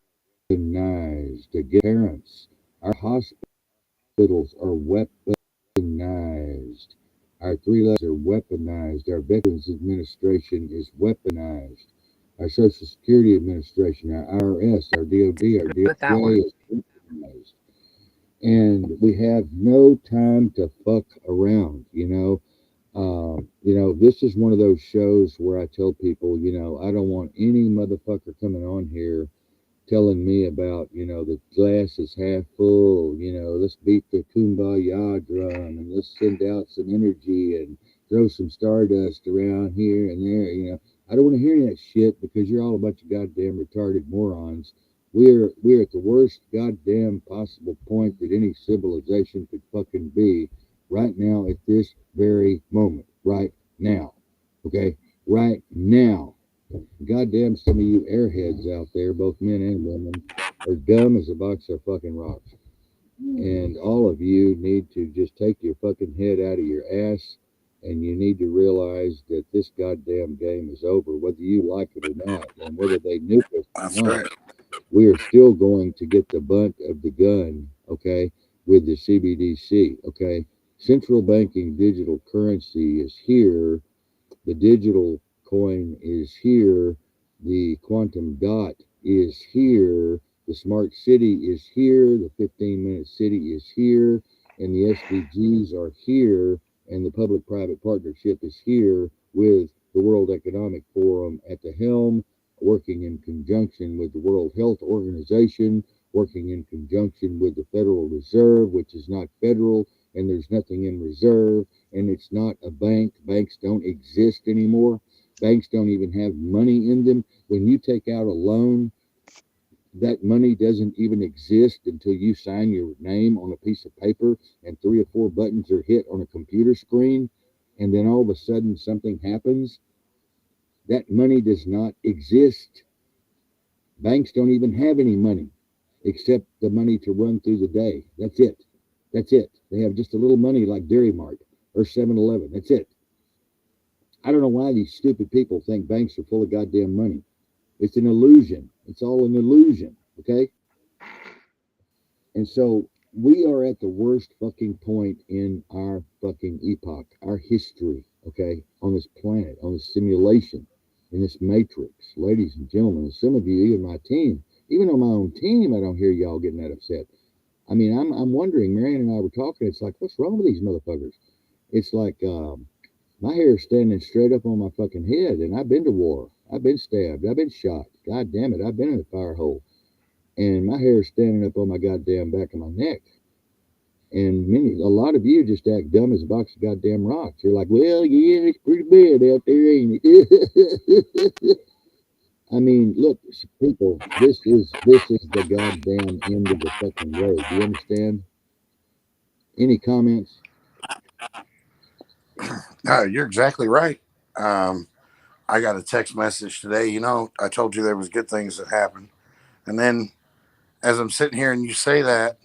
against parents. Our hospitals are weaponized. Our three letters are weaponized. Our Veterans Administration is weaponized. Our Social Security Administration, our IRS, our DOD, our With that DOJ one. is weaponized. And we have no time to fuck around, this is one of those shows where I tell people, I don't want any motherfucker coming on here telling me about, the glass is half full, let's beat the kumbaya drum and let's send out some energy and throw some stardust around here and there. I don't want to hear that shit because you're all a bunch of goddamn retarded morons We're at the worst goddamn possible point that any civilization could fucking be right now at this very moment. Right now. Okay? Right now. Goddamn, some of you airheads out there, both men and women, are dumb as a box of fucking rocks. And all of you need to just take your fucking head out of your ass, and you need to realize that this goddamn game is over, whether you like it or not, and whether they nuke us That's or right. not. We are still going to get the butt of the gun, okay, with the CBDC, okay? Central banking digital currency is here. The digital coin is here. The quantum dot is here. The smart city is here. The 15-minute city is here. And the SDGs are here. And the public private partnership is here with the World Economic Forum at the helm, working in conjunction with the World Health Organization, working in conjunction with the Federal Reserve, which is not federal, and there's nothing in reserve, and it's not a bank. Banks don't exist anymore. Banks don't even have money in them. When you take out a loan, that money doesn't even exist until you sign your name on a piece of paper and 3 or 4 buttons are hit on a computer screen, and then all of a sudden something happens. That money does not exist. Banks don't even have any money except the money to run through the day. That's it. That's it. They have just a little money like Dairy Mart or 7-Eleven. That's it. I don't know why these stupid people think banks are full of goddamn money. It's an illusion. It's all an illusion. Okay? And so we are at the worst fucking point in our fucking epoch, our history, okay, on this planet, on this simulation, in this matrix. Ladies and gentlemen, and some of you, even my team, even on my own team, I don't hear y'all getting that upset. I mean, I'm wondering, Marianne and I were talking, it's like, what's wrong with these motherfuckers? It's like, my hair is standing straight up on my fucking head, and I've been to war. I've been stabbed. I've been shot. God damn it, I've been in a fire hole. And my hair is standing up on my goddamn back of my neck. And a lot of you just act dumb as a box of goddamn rocks. You're like, well, yeah, it's pretty bad out there, ain't it? I mean, look, people, this is the goddamn end of the fucking road. Do you understand? Any comments? No, you're exactly right. Um, I got a text message today. You know, I told you there was good things that happened, and then as I'm sitting here and you say that,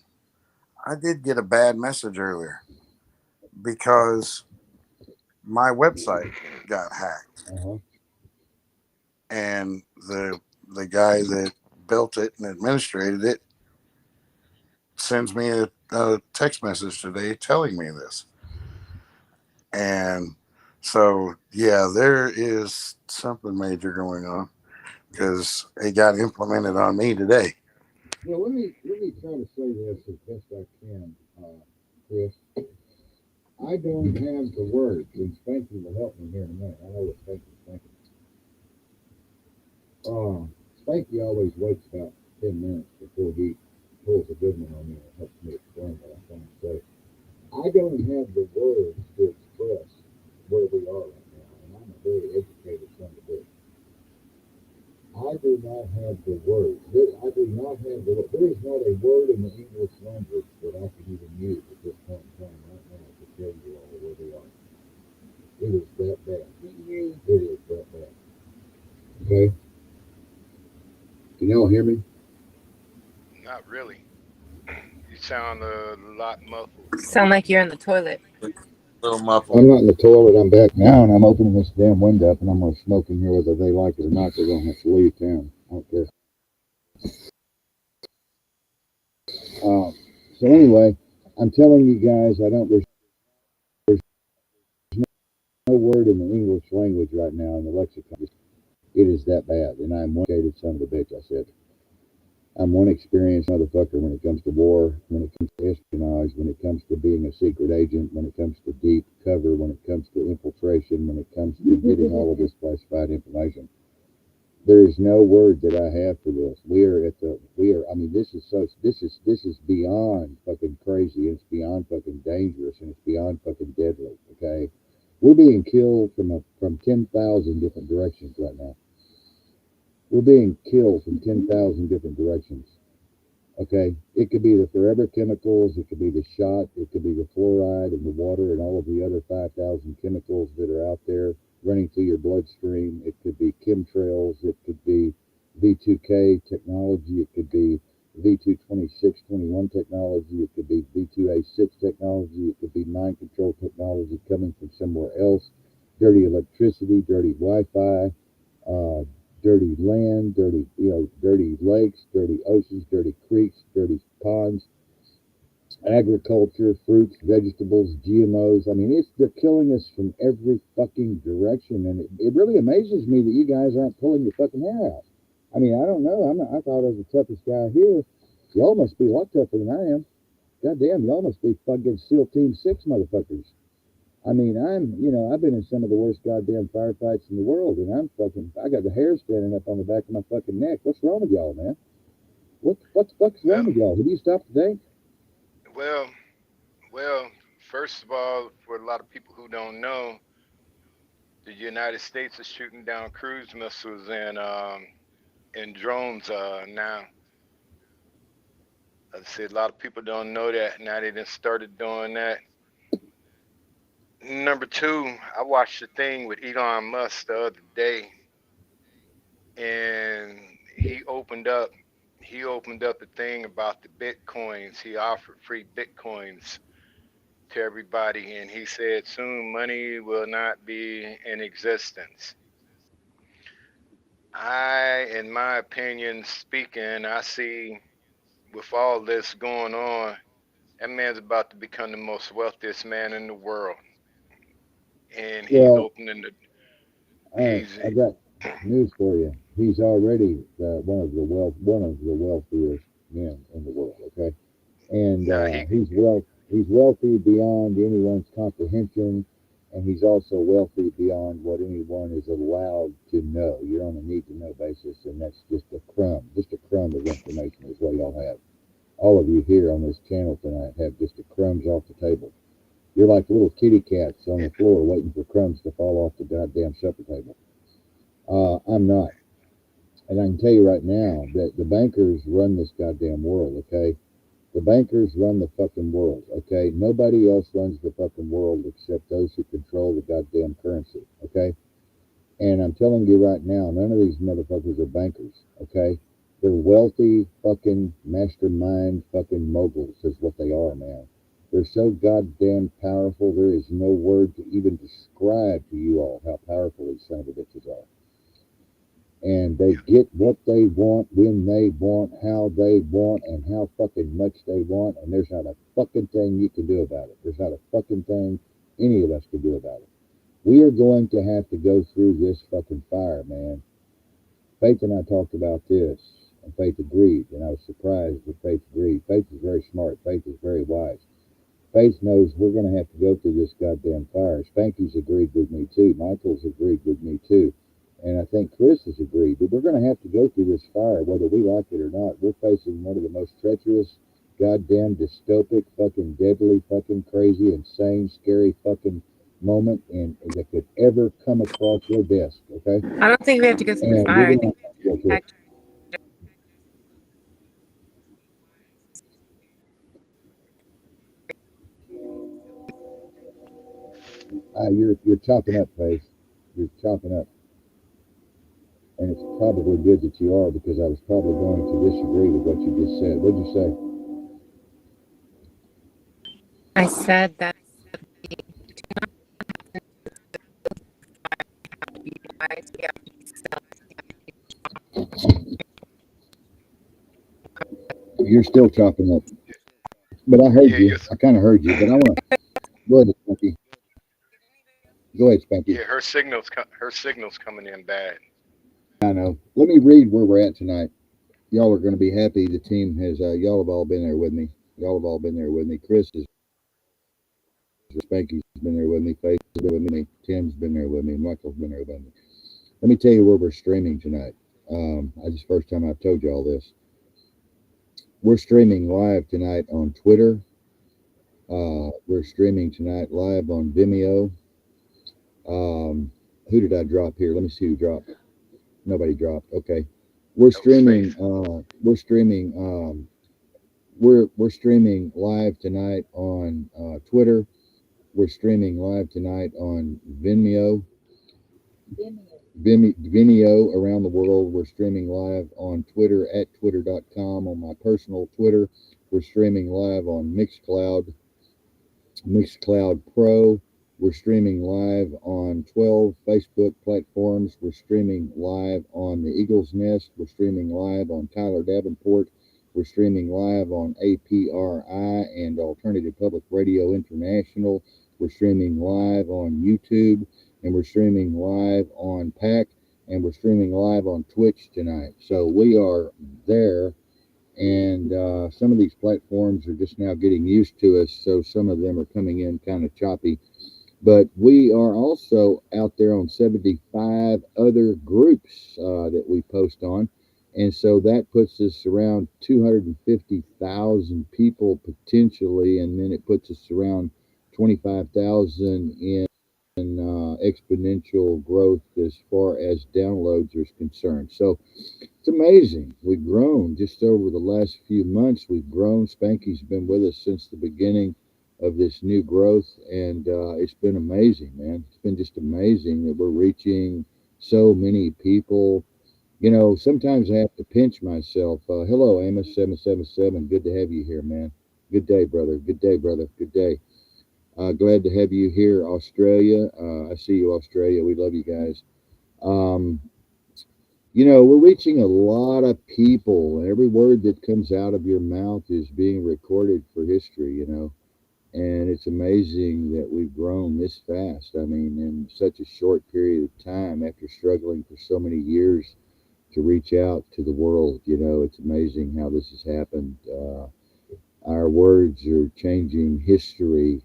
I did get a bad message earlier because my website got hacked, Uh-huh. and the guy that built it and administrated it sends me a text message today telling me this. And so, yeah, there is something major going on because it got implemented on me today. Well, let me try to say this as best I can, Chris. I don't have the words, and Spanky will help me here in a minute. I know what Spanky's thinking. Spanky always waits about 10 minutes before he pulls a good one on me and helps me explain what I'm trying to say. I don't have the words to express where we are right now, and I'm a very educated son of a bitch. I do not have the words. I do not have the word. There is not a word in the English language that I could even use at this point in time right now to tell you all where we are. It is that bad. It is that bad. Okay? Can y'all hear me? Not really. You sound a lot muffled. Sound like you're in the toilet. A little I'm muffled. not in the toilet. I'm back now, and I'm opening this damn window up, and I'm going to smoke in here whether they like it or not. They're going to have to leave town. I don't care. So anyway, I'm telling you guys, there's no word in the English language right now in the lexicon. It is that bad, and I'm one educated son of a bitch. I said, I'm one experienced motherfucker when it comes to war, when it comes to espionage, when it comes to being a secret agent, when it comes to deep cover, when it comes to infiltration, when it comes to getting all of this classified information. There is no word that I have for this. I mean, this is beyond fucking crazy. It's beyond fucking dangerous, and it's beyond fucking deadly. Okay, we're being killed from 10,000 different directions right now. We're being killed from 10,000 different directions. Okay, it could be the forever chemicals, it could be the shot, it could be the fluoride in the water and all of the other 5,000 chemicals that are out there running through your bloodstream. It could be chemtrails, it could be V2K technology, it could be V22621 technology, it could be V2A6 technology, it could be mind control technology coming from somewhere else, dirty electricity, dirty Wi-Fi, uh, dirty land, dirty lakes, dirty oceans, dirty creeks, dirty ponds, agriculture, fruits, vegetables, GMOs. I mean, they're killing us from every fucking direction, and it really amazes me that you guys aren't pulling your fucking hair out. I mean, I don't know. I thought I was the toughest guy here. Y'all must be a lot tougher than I am. Goddamn, y'all must be fucking SEAL Team 6 motherfuckers. I mean, I've been in some of the worst goddamn firefights in the world, and I got the hair standing up on the back of my fucking neck. What's wrong with y'all, man? What the fuck's wrong Well, with y'all? Have you stopped to think? well, well. First of all, for a lot of people who don't know, the United States is shooting down cruise missiles and drones now. I said a lot of people don't know that. Now they done started doing that. Number two, I watched the thing with Elon Musk the other day, and he opened up he opened up the thing about the bitcoins. He offered free bitcoins to everybody, and he said soon money will not be in existence. In my opinion, speaking, I see with all this going on, that man's about to become the most wealthiest man in the world, and Well, he's I got news for you. He's already one of the wealthiest men in the world. Okay, and now he he's wealthy beyond anyone's comprehension, and he's also wealthy beyond what anyone is allowed to know. You're on a need to know basis, and that's just a crumb of information is what y'all have. All of you here on this channel tonight have just the crumbs off the table. You're like little kitty cats on the floor waiting for crumbs to fall off the goddamn supper table. I'm not. And I can tell you right now that the bankers run this goddamn world, okay? The bankers run the fucking world, okay? Nobody else runs the fucking world except those who control the goddamn currency, okay? And I'm telling you right now, none of these motherfuckers are bankers, okay? They're wealthy fucking mastermind fucking moguls, is what they are, man. They're so goddamn powerful, there is no word to even describe to you all how powerful these son of a bitches are. And they get what they want, when they want, how they want, and how fucking much they want, and there's not a fucking thing you can do about it. There's not a fucking thing any of us can do about it. We are going to have to go through this fucking fire, man. Faith and I talked about this, and Faith agreed, and I was surprised that Faith agreed. Faith is very smart. Faith is very wise. Faith knows we're going to have to go through this goddamn fire. Spanky's agreed with me too. Michael's agreed with me too. And I think Chris has agreed that we're going to have to go through this fire, whether we like it or not. We're facing one of the most treacherous, goddamn dystopic, fucking deadly, fucking crazy, insane, scary fucking moment that could ever come across your desk, okay? I don't think we have to go through the And we're fire. I going to think have to go through it. actually You're chopping up, Faith. You're chopping up. And it's probably good that you are because I was probably going to disagree with what you just said. What'd you say? I said that we have to be You're still chopping up. But I heard yeah, you. yes, I kind of heard you. But I want to go ahead, Spanky. Go ahead, Spanky. yeah. Her signal's coming in bad. I know. Let me read where we're at tonight. Y'all are going to be happy. The team has, y'all have all been there with me. Y'all have all been there with me. Chris is, Spanky's been there with me. Faith has been with me. Tim's been there with me. Michael's been there with me. Let me tell you where we're streaming tonight. First time I've told you all this. We're streaming live tonight on Twitter. We're streaming tonight live on Vimeo. Who did I drop here? Let me see who dropped. Nobody dropped. Okay. we're That was streaming. faithful. We're streaming. We're streaming live tonight on Twitter. We're streaming live tonight on Vimeo around the world. We're streaming live on Twitter at twitter.com. On my personal Twitter, we're streaming live on Mixcloud Pro. We're streaming live on 12 Facebook platforms. We're streaming live on the Eagle's Nest. We're streaming live on Kiler Davenport. We're streaming live on APRI and Alternative Public Radio International. We're streaming live on YouTube, and we're streaming live on PAC, and we're streaming live on Twitch tonight. So we are there, and some of these platforms are just now getting used to us, so some of them are coming in kind of choppy. But we are also out there on 75 other groups that we post on, and so that puts us around 250,000 people potentially, and then it puts us around 25,000 in exponential growth as far as downloads is concerned. So it's amazing. We've grown just over the last few months. We've grown. Spanky's been with us since the beginning of this new growth, and it's been amazing, man. It's been just amazing that we're reaching so many people. You know, sometimes I have to pinch myself. Hello, Amos 777. Good to have you here, man. Good day, brother. Good day, brother. Good day. Glad to have you here, Australia. I see you, Australia. We love you guys. Um, you know, we're reaching a lot of people, and every word that comes out of your mouth is being recorded for history, you know. And it's amazing that we've grown this fast. I mean, in such a short period of time after struggling for so many years to reach out to the world. You know, it's amazing how this has happened. Our words are changing history.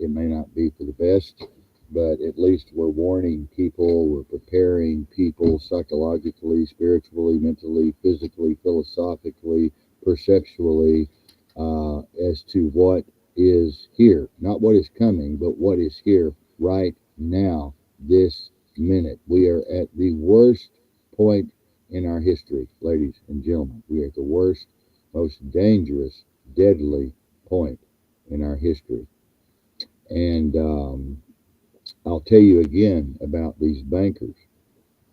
It may not be for the best, but at least we're warning people, we're preparing people psychologically, spiritually, mentally, physically, philosophically, perceptually, as to what is here. Not what is coming, but what is here right now, this minute. We are at the worst point in our history, ladies and gentlemen. We are at the worst, most dangerous, deadly point in our history. And I'll tell you again about these bankers.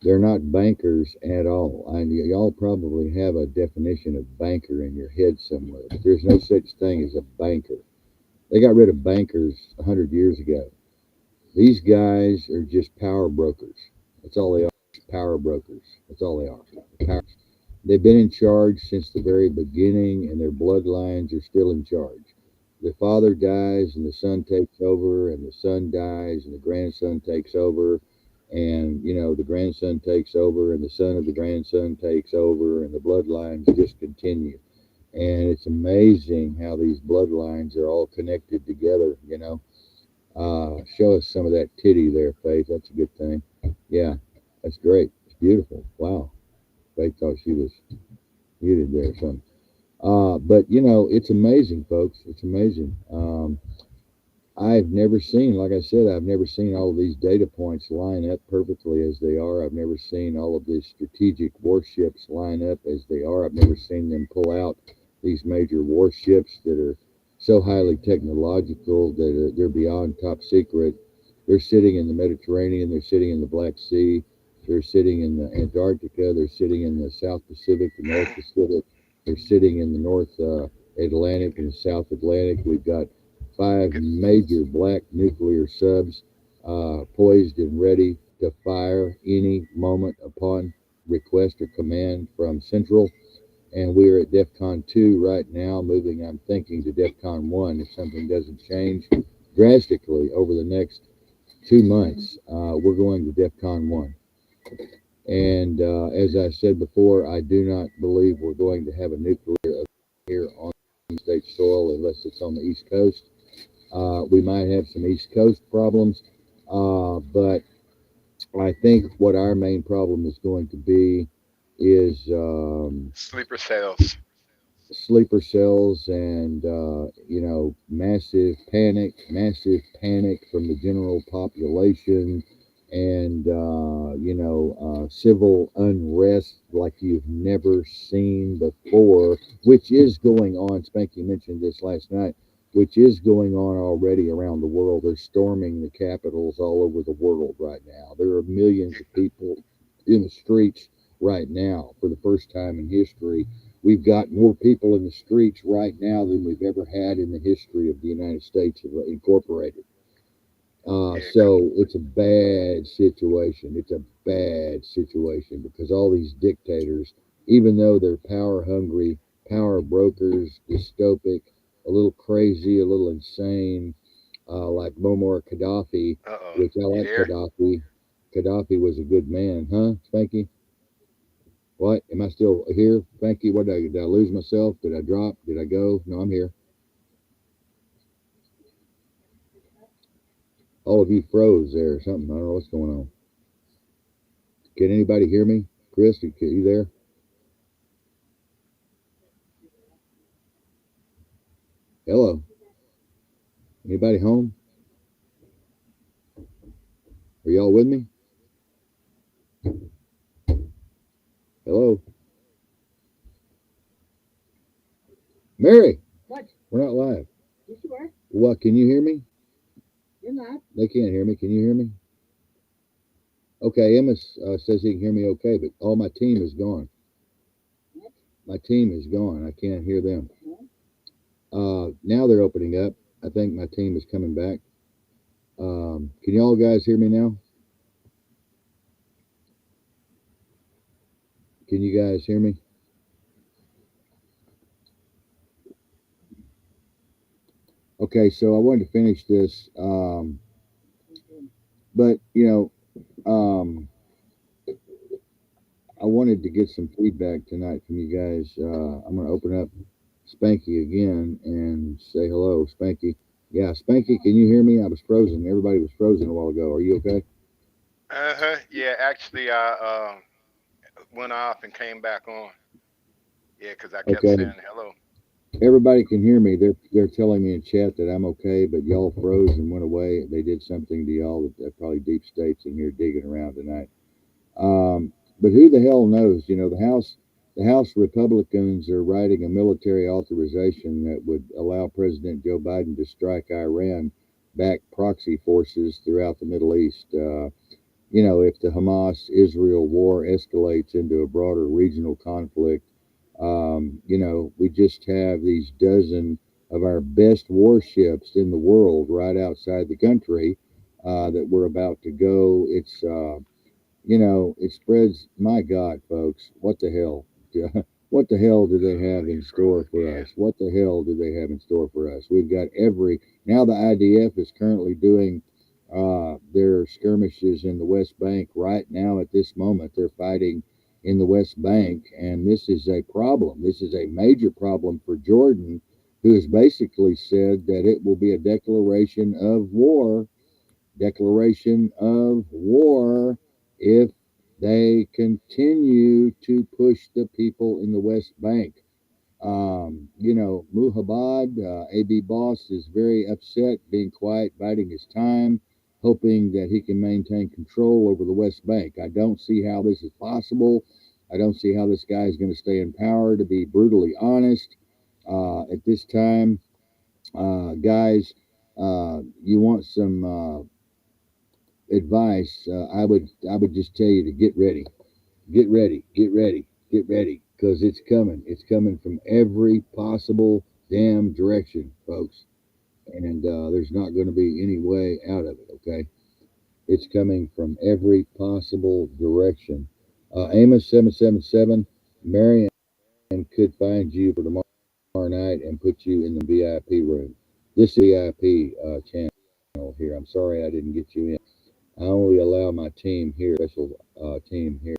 They're not bankers at all. Y'all probably have a definition of banker in your head somewhere, but there's no such thing as a banker. They got rid of bankers 100 years ago. These guys are just power brokers. That's all they are. Power brokers. That's all they are. Power. They've been in charge since the very beginning, and their bloodlines are still in charge. The father dies, and the son takes over, and the son dies, and the grandson takes over, and you know the grandson takes over, and the son of the grandson takes over, and the bloodlines just continue. And it's amazing how these bloodlines are all connected together. You know, show us some of that titty there, Faith. That's a good thing. Yeah, that's great. It's beautiful. Wow. Faith thought she was muted there or something. But you know, it's amazing, folks. It's amazing. I've never seen, like I said, I've never seen all of these data points line up perfectly as they are. I've never seen all of these strategic warships line up as they are. I've never seen them pull out these major warships that are so highly technological that they're beyond top secret. They're sitting in the Mediterranean. They're sitting in the Black Sea. They're sitting in the Antarctica. They're sitting in the South Pacific, the North Pacific. They're sitting in the North Atlantic and the South Atlantic. We've got five Good. major black nuclear subs poised and ready to fire any moment upon request or command from Central. And we're at DEFCON 2 right now, moving, I'm thinking, to DEFCON 1 if something doesn't change drastically over the next 2 months. We're going to DEFCON 1. And as I said before, I do not believe we're going to have a nuclear event here on state soil unless it's on the East Coast. We might have some East Coast problems, but I think what our main problem is going to be is Sleeper cells. sleeper cells and you know, massive panic from the general population. and civil unrest like you've never seen before, which is going on. Spanky mentioned this last night, which is going on already around the world. They're storming the capitals all over the world right now. There are millions of people in the streets right now for the first time in history. We've got more people in the streets right now than we've ever had in the history of the United States Incorporated. Yeah, So it's a bad situation. It's a bad situation because all these dictators, even though they're power hungry, power brokers, dystopic, a little crazy, a little insane, like Muammar Gaddafi, uh-oh. which I You like there? Gaddafi. Gaddafi was a good man, huh, Spanky? What? Am I still here, Spanky? What did I lose myself? Did I drop? Did I go? No, I'm here. All of you froze there or something. I don't know what's going on. Can anybody hear me? Chris, are you there? Hello. Anybody home? Are y'all with me? Hello? Mary! What? We're not live. Yes, you are. What? Can you hear me? You're not. They can't hear me. Can you hear me? Okay, Emma says he can hear me okay, but all my team is gone. What? My team is gone. I can't hear them. Now they're opening up. I think my team is coming back. Can you all guys hear me now? Can you guys hear me? Okay, so I wanted to finish this, but I wanted to get some feedback tonight from you guys. I'm going to open up Spanky again and say hello, Spanky. Yeah, Spanky, can you hear me? I was frozen. Everybody was frozen a while ago. Are you okay? Uh-huh. Yeah, actually, I went off and came back on. Yeah, 'cause I kept Okay. saying hello. Everybody can hear me. They're telling me in chat that I'm okay, but y'all froze and went away. They did something to y'all that probably deep states in here digging around tonight. But who the hell knows? The House Republicans are writing a military authorization that would allow President Joe Biden to strike Iran back proxy forces throughout the Middle East. If the Hamas Israel war escalates into a broader regional conflict, we just have these dozen of our best warships in the world right outside the country that we're about to go. It spreads. My God, folks, what the hell? What the hell do they have He in froze store for again. us? What the hell do they have in store for us? We've got now the IDF is currently doing their skirmishes in the West Bank right now at this moment. They're fighting in the West Bank, and this is a problem. This is a major problem for Jordan, who has basically said that it will be a declaration of war if they continue to push the people in the West Bank. Muhammad, AB Boss, is very upset, being quiet, biding his time, hoping that he can maintain control over the West Bank. I don't see how this is possible. I don't see how this guy is going to stay in power, to be brutally honest. At this time, guys, you want some advice, I would just tell you to get ready, get ready, get ready, get ready, because it's coming. It's coming from every possible damn direction, folks, and there's not going to be any way out of it. Okay, it's coming from every possible direction. Amos 777, Marion could find you for tomorrow night and put you in the VIP room. This VIP channel here. I'm sorry I didn't get you in. I only allow my team here, special team here.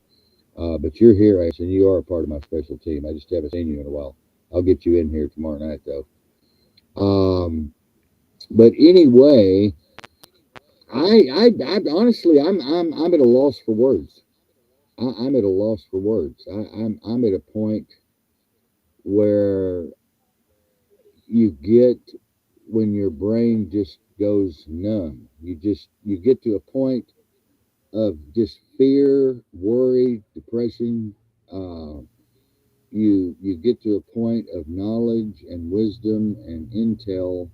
But you're here, Ace, and you are a part of my special team. I just haven't seen you in a while. I'll get you in here tomorrow night, though. But anyway, I honestly, I'm at a loss for words. I'm at a loss for words. I'm at a point where you get when your brain just goes numb. You get to a point of just fear, worry, depression. Uh, you get to a point of knowledge and wisdom and intel,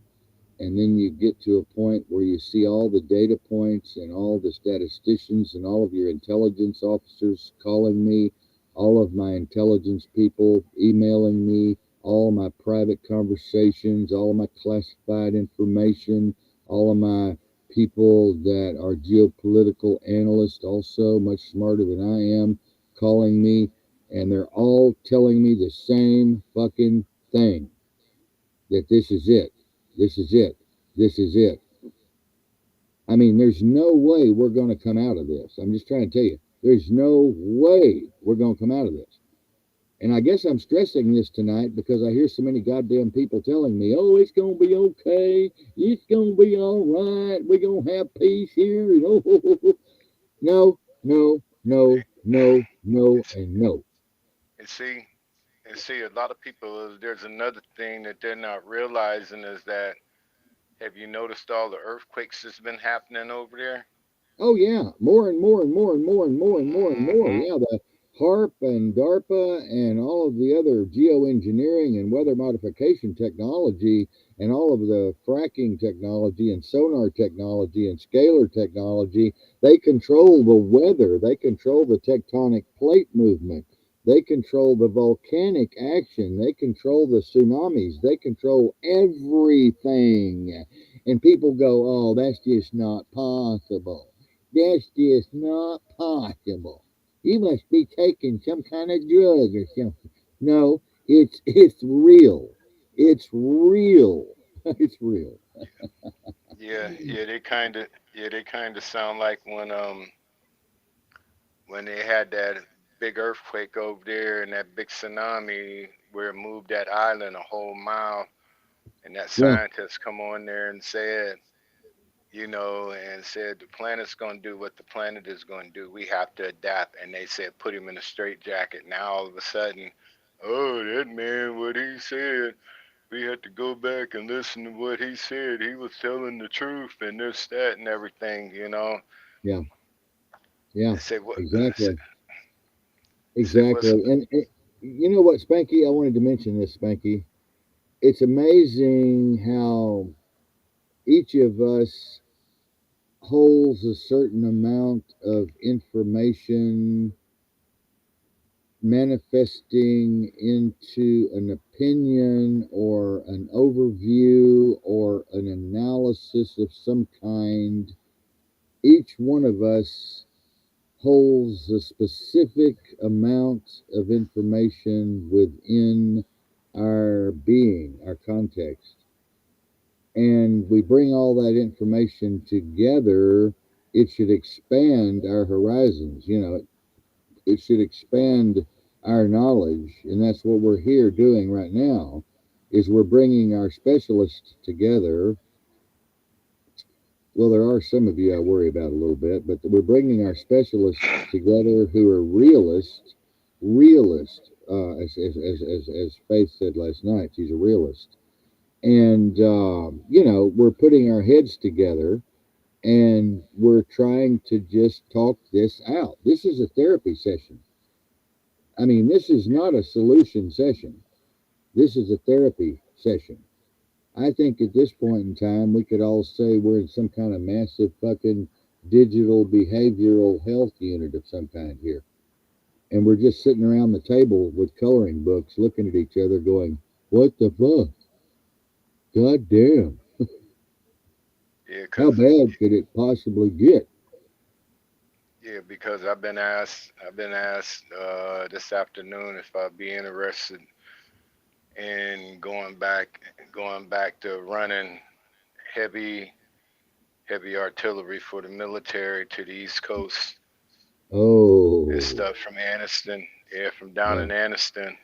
and then you get to a point where you see all the data points and all the statisticians and all of your intelligence officers calling me, all of my intelligence people emailing me, all my private conversations, all of my classified information, all of my people that are geopolitical analysts, also much smarter than I am, calling me, and they're all telling me the same fucking thing, that this is it. This is it. This is it. I mean, there's no way we're going to come out of this. I'm just trying to tell you, there's no way we're going to come out of this. And I guess I'm stressing this tonight because I hear so many goddamn people telling me, oh, it's going to be okay. It's going to be all right. We're going to have peace here. And oh, no, no, no, no, no, It's, and no. and see, and see, a lot of people. There's another thing that they're not realizing is that have you noticed all the earthquakes that's been happening over there? Oh yeah, more and more and more and more and more and more and more. Hmm. Yeah, the HARP and DARPA and all of the other geoengineering and weather modification technology and all of the fracking technology and sonar technology and scalar technology, they control the weather. They control the tectonic plate movement. They control the volcanic action. They control the tsunamis. They control everything. And people go, oh, that's just not possible. That's just not possible. You must be taking some kind of drug or something. No, it's real. It's real. It's real. Yeah, they kind of sound like when they had that big earthquake over there and that big tsunami where it moved that island a whole mile, and that Yeah, scientist come on there and said, and said the planet's going to do what the planet is going to do. We have to adapt. And they said put him in a straitjacket. Now all of a sudden, oh, that man, what he said, we had to go back and listen to what he said. He was telling the truth and this, that, and everything. yeah, yeah. I said, what? Exactly. I said, what's? Exactly. And you know what, Spanky? I wanted to mention this, Spanky. It's amazing how each of us holds a certain amount of information manifesting into an opinion or an overview or an analysis of some kind. Each one of us holds a specific amount of information within our being, our context. And we bring all that information together, it should expand our horizons. It should expand our knowledge, and that's what we're here doing right now. Is we're bringing our specialists together. Well, there are some of you I worry about a little bit, but we're bringing our specialists together who are realist. As Faith said last night, she's a realist, and we're putting our heads together and we're trying to just talk this out. This is a therapy session. I mean, this is not a solution session. This is a therapy session. I think at this point in time, we could all say we're in some kind of massive fucking digital behavioral health unit of some kind here. And we're just sitting around the table with coloring books looking at each other going, what the fuck? God damn. Yeah, How cause bad could it possibly get? yeah, because I've been asked this afternoon if I'd be interested in going back to running heavy heavy artillery for the military to the East Coast and Oh, stuff from Anniston, yeah, from down yeah, in Anniston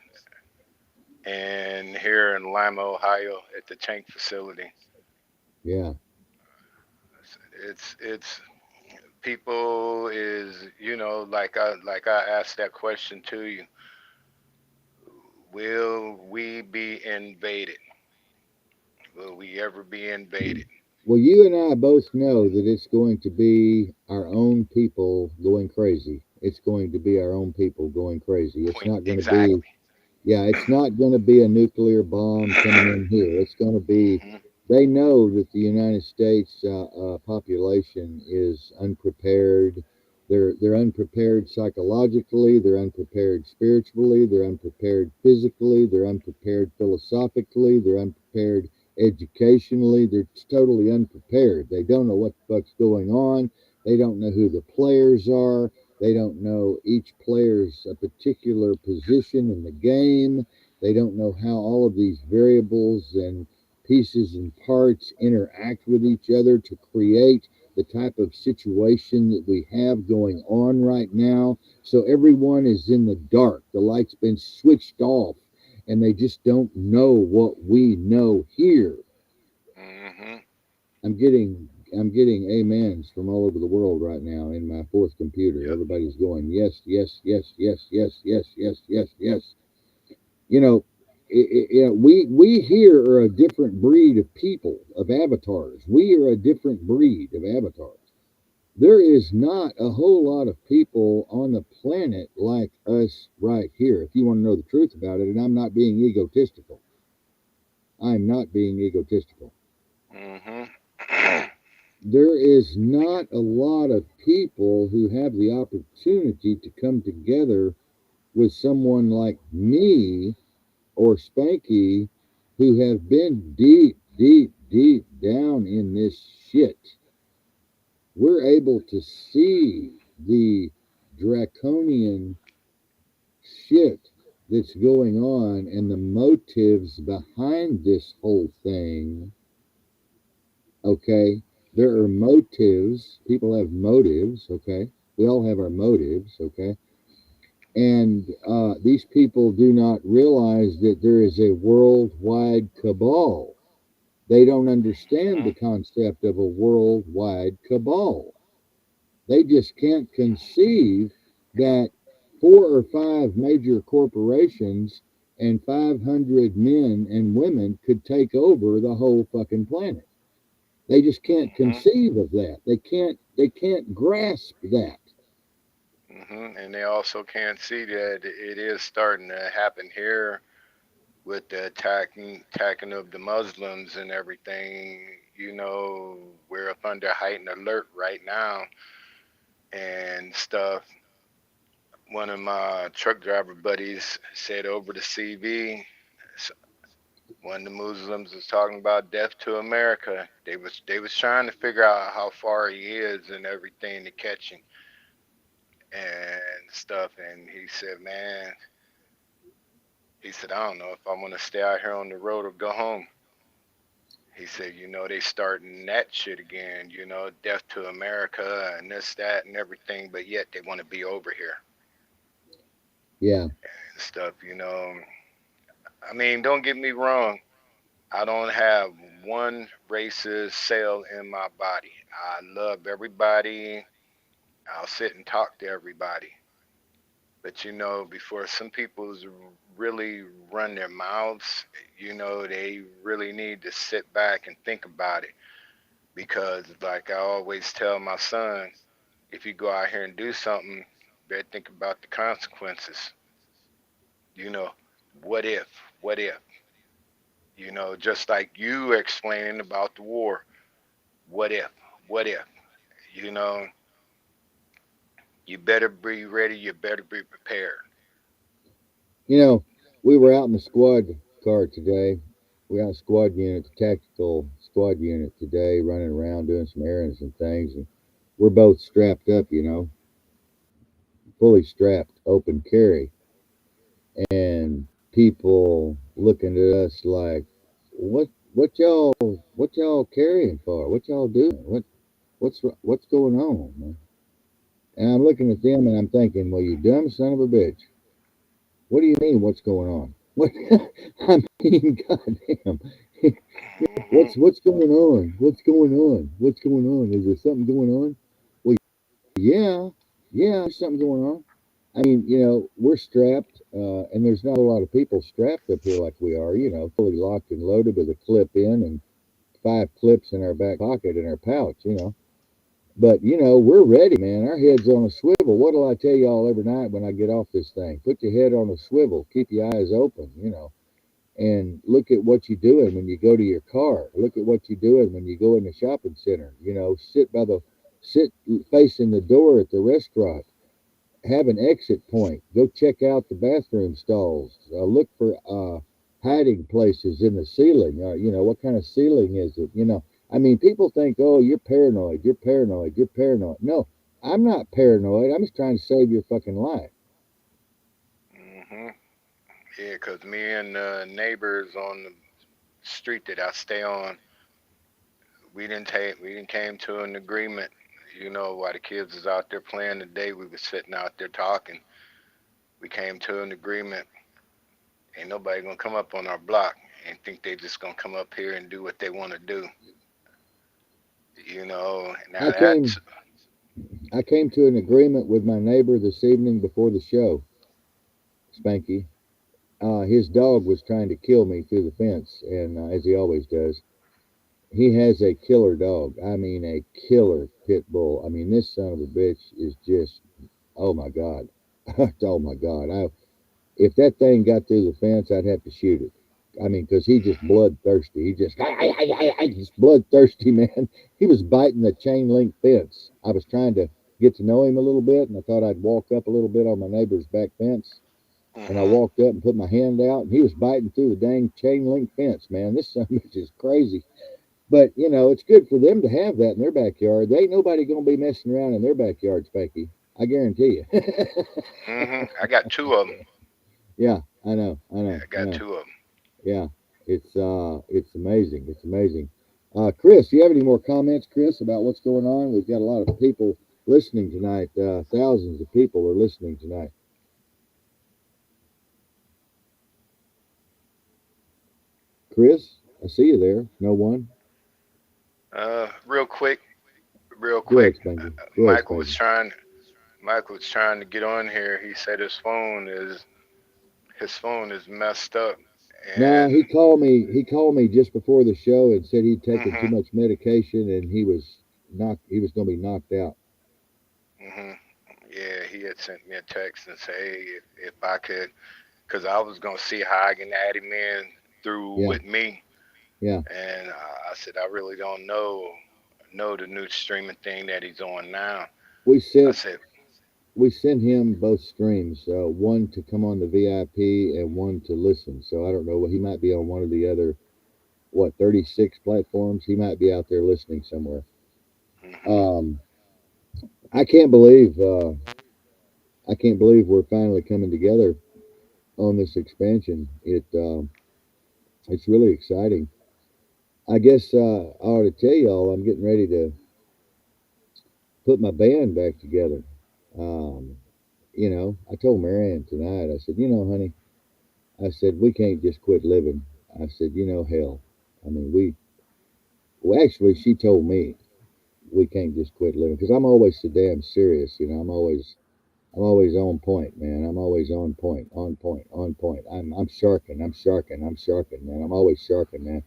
and here in Lima, Ohio, at the tank facility. yeah. It's people is like I asked that question to you. Will we be invaded? Will we ever be invaded? Well, you and I both know that it's going to be our own people going crazy. It's going to be our own people going crazy. It's Point not going to be, exactly. yeah, it's not going to be a nuclear bomb coming in here. It's going to be, Mhm. they know that the United States population is unprepared. They're unprepared psychologically. They're unprepared spiritually. They're unprepared physically. They're unprepared philosophically. They're unprepared educationally. They're totally unprepared. They don't know what the fuck's going on. They don't know who the players are. They don't know each player's a particular position in the game. They don't know how all of these variables and pieces and parts interact with each other to create the type of situation that we have going on right now. So everyone is in the dark. The light's been switched off and they just don't know what we know here. Mhm. I'm getting amens from all over the world right now in my fourth computer. Yep. Everybody's going yes, yes, yes, yes, yes, yes, yes, yes, yes. You know, we here are a different breed of people, of avatars. We are a different breed of avatars. There is not a whole lot of people on the planet like us right here. If you want to know the truth about it, and I'm not being egotistical, I'm not being egotistical. Mhm. There is not a lot of people who have the opportunity to come together with someone like me or Spanky who have been deep, deep, deep down in this shit. We're able to see the draconian shit that's going on and the motives behind this whole thing. Okay, there are motives. People have motives. Okay, we all have our motives. Okay, and these people do not realize that there is a worldwide cabal. They don't understand the Mhm. concept of a worldwide cabal. They just can't conceive that four or five major corporations and 500 men and women could take over the whole fucking planet. They just can't Mhm. conceive of that. They can't grasp that. Mhm. And they also can't see that it is starting to happen here with the attacking of the Muslims and everything. We're up under heightened alert right now and stuff. One of my truck driver buddies said over the CV, when the Muslims was talking about death to America, they was trying to figure out how far he is and everything to catch him and stuff. And he said, man, he said, I don't know if I want to stay out here on the road or go home. He said, they starting that shit again, death to America and this, that, and everything, but yet they want to be over here Yeah, and stuff. I mean, don't get me wrong. I don't have one racist cell in my body. I love everybody. I'll sit and talk to everybody. But before some people really run their mouths, they really need to sit back and think about it. Because, like I always tell my son, if you go out here and do something, you better think about the consequences. You know, what if? What if? Just like you explaining about the war. What if? What if? You know, you better be ready. You better be prepared. you know, we were out in the squad car today. We got a squad unit, tactical squad unit today, running around doing some errands and things, and we're both strapped up. Fully strapped, open carry, and people looking at us like, what y'all carrying for? What y'all doing? What's going on, man? And I'm looking at them and I'm thinking, well, you dumb son of a bitch. What do you mean? What's going on? What? I mean, goddamn. Hmm. What's going on? What's going on? What's going on? Is there something going on? Well, yeah, yeah, there's something going on. I mean, we're strapped, and there's not a lot of people strapped up here like we are. Fully locked and loaded with a clip in, and 5 clips in our back pocket in our pouch, you know. But we're ready, man. Our head's on a swivel. What'll I tell y'all every night when I get off this thing? Put your head on a swivel. Keep your eyes open, and look at what you're doing when you go to your car. Look at what you're doing when you go in the shopping center. Sit facing the door at the restaurant. Have an exit point. Go check out the bathroom stalls. Look for hiding places in the ceiling. What kind of ceiling is it? I mean, people think, oh, you're paranoid. You're paranoid. You're paranoid. No, I'm not paranoid. I'm just trying to save your fucking life. Hmm. Yeah, 'cause me and neighbors on the street that I stay on, we didn't came to an agreement. While the kids was out there playing today, we was sitting out there talking. We came to an agreement. Ain't nobody gonna come up on our block and think they just gonna come up here and do what they want to do. Now I came that's I came to an agreement with my neighbor this evening before the show, Spanky. His dog was trying to kill me through the fence, and as he always does. He has a killer dog. I mean, a killer pit bull. I mean, this son of a bitch is just, oh my God. Oh my God. If that thing got through the fence, I'd have to shoot it. I mean, because he just bloodthirsty. He just bloodthirsty, man. He was biting the chain link fence. I was trying to get to know him a little bit, and I thought I'd walk up a little bit on my neighbor's back fence. And I hmm walked up and put my hand out, and he was biting through the dang chain link fence, man. This son of a bitch is crazy. But it's good for them to have that in their backyard. There ain't nobody gonna be messing around in their backyard, Spanky. I guarantee you. I got two of them. Yeah, I know, I know, I I got know. two of them. Yeah, it's amazing. It's amazing. Chris, do you have any more comments, Chris, about what's going on? We've got a lot of people listening tonight. Thousands of people are listening tonight. Chris, I see you there. No one. Real quick, real Go quick. ahead, Spanky. Go ahead, Michael was Spanky. trying. Michael was trying to get on here. He said his phone is messed up, No, and He called me just before the show and said he'd taken too hmm much medication and he was going to be knocked out. hmm yeah, he had sent me a text and say, hey, if I could, because I was gonna see how I can add him in through Yeah, with me, yeah. and I said I really don't know the new streaming thing that he's on now. We I sent said, we sent him both streams, one to come on the VIP and one to listen. So I don't know. He might be on one of the other 36 platforms. He might be out there listening somewhere. hmm Um, I can't believe I can't believe we're finally coming together on this expansion. It's really exciting. I guess I ought to tell y'all I'm getting ready to put my band back together. Um, I told Marianne tonight, I said, honey, I said, we can't just quit living. I said, hell. I mean, well, actually, she told me we can't just quit living because I'm always so damn serious. I'm always on point, man. I'm always on point, on point, on point. I'm sharking, I'm sharking, I'm sharking, man. I'm always sharking, man.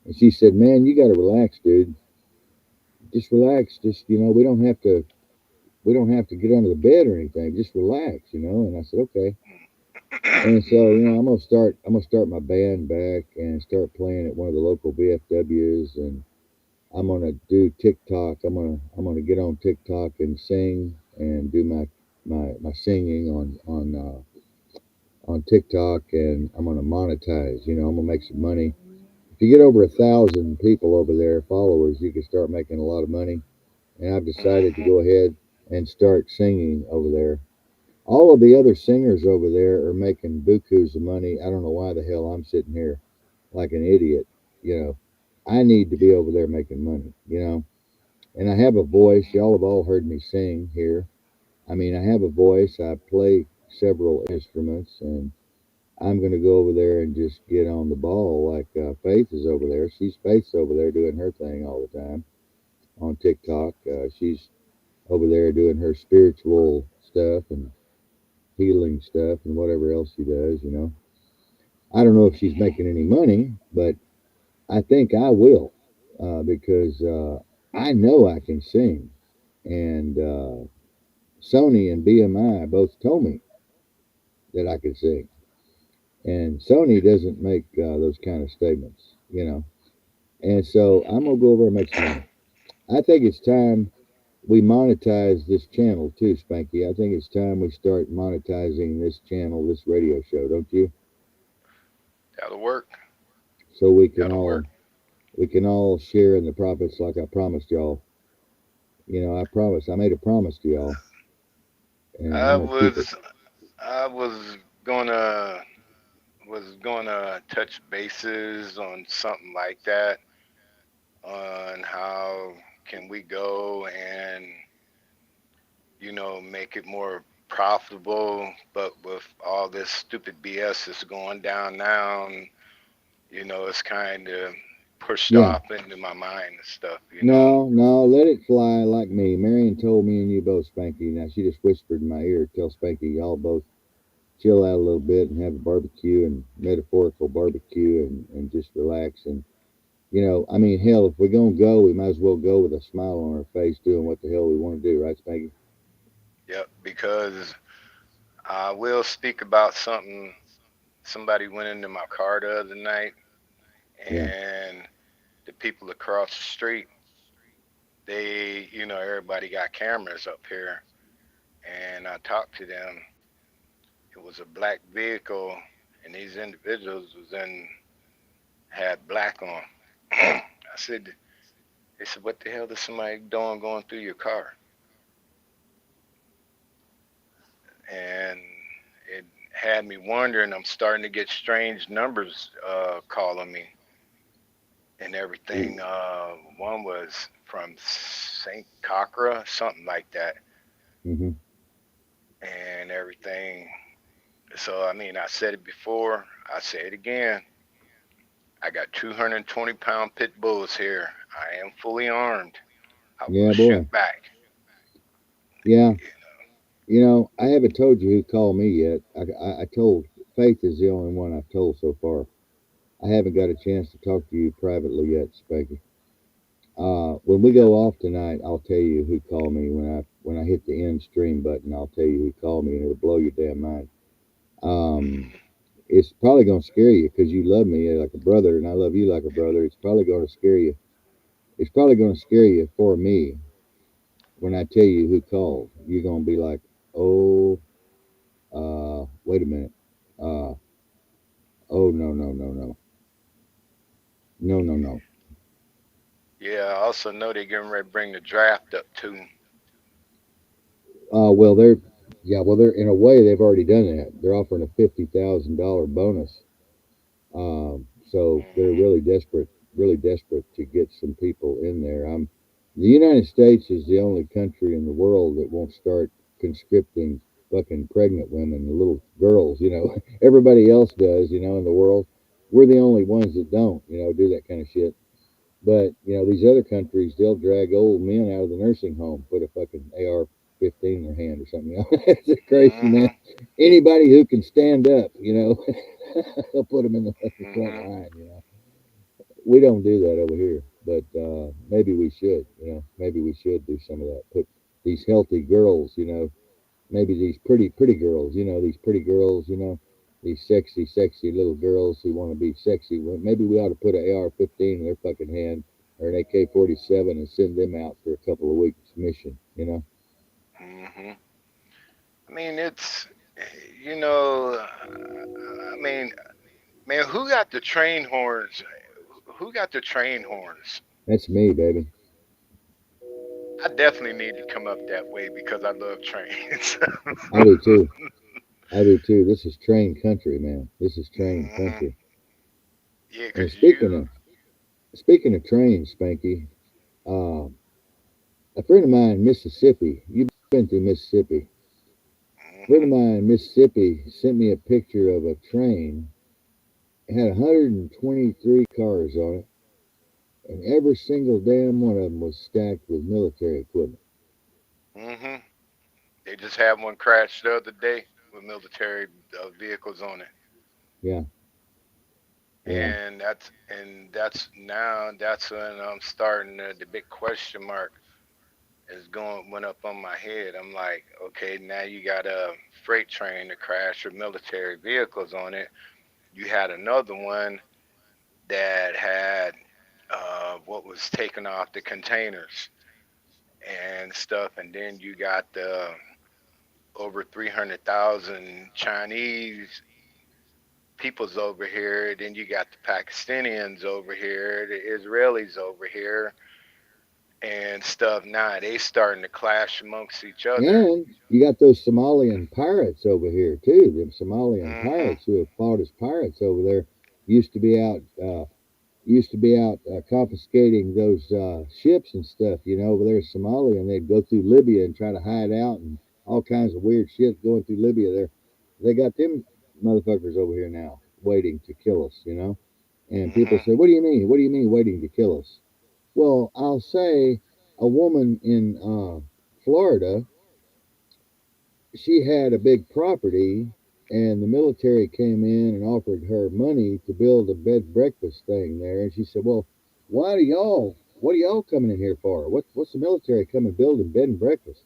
And she said, man, you got to relax, dude. Just relax. Just, we don't have to get under the bed or anything. Just relax. And I said, okay. And so, hmm I'm gonna start my band back and start playing at one of the local VFWs, and I'm gonna do TikTok. I'm gonna get on TikTok and sing and do my singing on TikTok, and I'm gonna monetize. I'm gonna make some money. If you get over 1,000 people over there, followers, you can start making a lot of money. And I've decided to hmm go ahead and start singing over there. All of the other singers over there are making bukus of money. I don't know why the hell I'm sitting here like an idiot. You know, I need to be over there making money. And I have a voice. Y'all have all heard me sing here. I mean, I have a voice. I play several instruments, and I'm going to go over there and just get on the ball like Faith is over there. Faith's over there doing her thing all the time on TikTok. She's over there doing her spiritual stuff and healing stuff and whatever else she does. I don't know if she's making any money, but I think I will. because I know I can sing, and Sony and BMI both told me that I could sing, and Sony doesn't make those kind of statements, you know. And so I'm gonna go over and make some money. I think it's time we monetize this channel too, Spanky. I think it's time we start monetizing this channel, this radio show, don't you? That'll work. So That'll work. we can all share in the profits like I promised y'all. You know, I promised. I made a promise to y'all, and I I'm gonna keep it. was I gonna was gonna touch bases on something like that, on how can we go and make it more profitable, but with all this stupid BS that's going down now, it's kind of pushed Yeah. off into my mind and stuff. No, no, let it fly like me. Marion told me and you both, Spanky. Now she just whispered in my ear, tell Spanky y'all both chill out a little bit and have a barbecue and metaphorical barbecue and just relax. And you know, I mean, hell, if we're gonna go, we might as well go with a smile on our face, doing what the hell we want to do, right, Spanky? Yep, because I will speak about something. Somebody went into my car the other night, Yeah. and the people across the street, everybody got cameras up here, and I talked to them. It was a black vehicle, and these individuals had black on. I said, they said, what the hell is somebody doing going through your car? And it had me wondering. I'm starting to get strange numbers calling me and everything. One was from St. Cochra, something like that, Mm-hmm. and everything. So, I mean, I said it before, I say it again. I got 220-pound pit bulls here. I am fully armed. I will Yeah, shoot boy. back. Yeah. You know, I haven't told you who called me yet. I told Faith is the only one I've told so far. I haven't got a chance to talk to you privately yet, Spanky. When we Yep. go off tonight, I'll tell you who called me when I hit the end stream button. I'll tell you who called me, and it'll blow your damn mind. Um, Hmm. it's probably gonna scare you because you love me like a brother, and I love you like a brother. It's probably gonna scare you. It's probably gonna scare you for me when I tell you who called. You're gonna be like, oh, wait a minute. Uh, oh no no no no no no no. Yeah, I also know they're getting ready to bring the draft up too. Well they're yeah well they're in a way they've already done that. They're offering a $50,000 bonus. So they're Hmm. really desperate to get some people in there. The United States is the only country in the world that won't start conscripting fucking pregnant women, little girls. You know, everybody else does. You know, in the world, we're the only ones that don't. You know, do that kind of shit. But you know, these other countries, they'll drag old men out of the nursing home, put a fucking AR-15 in their hand or something. You know, it's crazy, man. Hmm. Anybody who can stand up, you know, they'll put them in the fucking front Hmm. line. You know, we don't do that over here, but maybe we should. You know, maybe we should do some of that. Put these healthy girls, you know, maybe these pretty girls, you know, these pretty girls, you know, these sexy little girls who want to be sexy. Well, maybe we ought to put an AR-15 in their fucking hand or an AK-47 and send them out for a couple of weeks mission. You know, Hmm. I mean, you know, I mean, man, who got the train horns? Who got the train horns? that's me, baby. I definitely need to come up that way because I love trains. I do too. I do too. This is train country, man. This is train Hmm. country. Yeah, And cause you. speaking of trains, Spanky, uh, a friend of mine in Mississippi. You've been through Mississippi. A friend of Hmm. mine in Mississippi sent me a picture of a train. It had 123 cars on it, and every single damn one of them was stacked with military equipment. Hmm. They just had one crash the other day with military vehicles on it. Yeah, Yeah. That's now that's when I'm starting the big question mark is going went up on my head. I'm like, okay, now you got a freight train to crash with military vehicles on it. You had another one that had what was taken off the containers and stuff, and then you got the over 300,000 Chinese peoples over here. Then you got the Pakistanians over here, the Israelis over here, and stuff. Now they starting to clash amongst each other. And you got those Somalian pirates over here too. Them Somalian Hmm. pirates who have fought as pirates over there used to be out. Used to be out confiscating those ships and stuff, over there in Somalia, and they'd go through Libya and try to hide out and all kinds of weird shit going through Libya. There, they got them motherfuckers over here now waiting to kill us. And people Hmm. say, "What do you mean? What do you mean waiting to kill us?" Well, I'll say a woman in Florida, she had a big property, and the military came in and offered her money to build a bed and breakfast thing there. And she said, "Well, what are y'all coming in here for? What's the military coming building bed and breakfast?"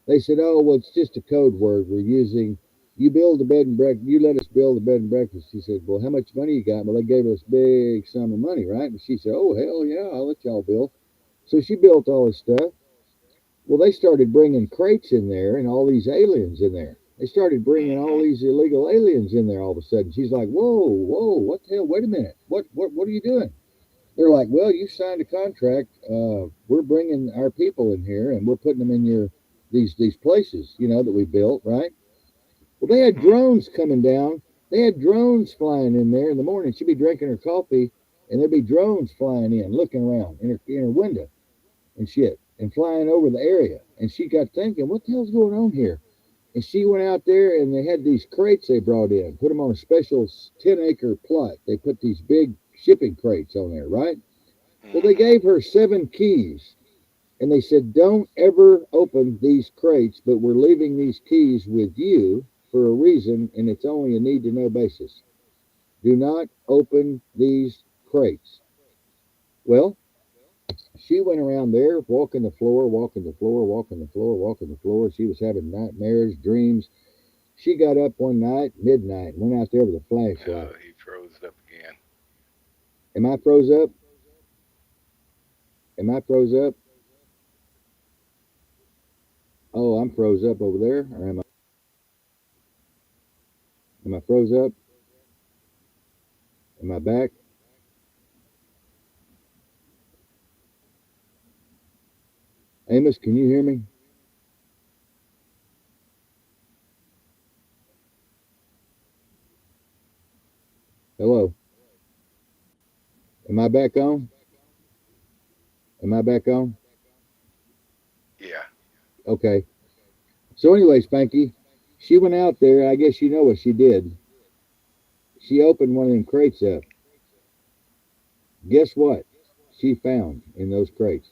They said, "Oh, well, it's just a code word we're using. You build a bed and breakfast. You let us build a bed and breakfast." She said, "Well, how much money you got?" Well, they gave us big sum of money, right? And she said, "Oh, hell yeah, I'll let y'all build." So she built all this stuff. Well, they started bringing crates in there and all these aliens in there. They started bringing all Hmm. these illegal aliens in there all of a sudden. She's like, "Whoa, whoa, what the hell? Wait a minute. What are you doing?" They're like, "Well, you signed a contract. We're bringing our people in here and we're putting them in these places, that we built, right?" Well, they had Hmm. drones coming down. They had drones flying in there in the morning. She'd be drinking her coffee, and there'd be drones flying in, looking around in her window and shit, and flying over the area. And she got thinking, "What the hell's going on here?" And she went out there, and they had these crates they brought in, put them on a special 10-acre plot. They put these big shipping crates on there, right? Well, they Hmm. gave her 7 keys, and they said, "Don't ever open these crates, but we're leaving these keys with you for a reason, and it's only a need to know basis. Do not open these crates." Well, she went around there, walking the floor, walking the floor, walking the floor, walking the floor. She was having nightmares, dreams. She got up one night, midnight, and went out there with a Oh, flashlight. he froze up again. Am I froze up? Am I froze up? Oh, I'm froze up over there, or am I froze up? Am I back? Amos, can you hear me? Hello. Am I back on? Am I back on? Yeah. Okay. So anyway, Spanky, she went out there. I guess you know what she did. She opened one of them crates up. Guess what? She found in those crates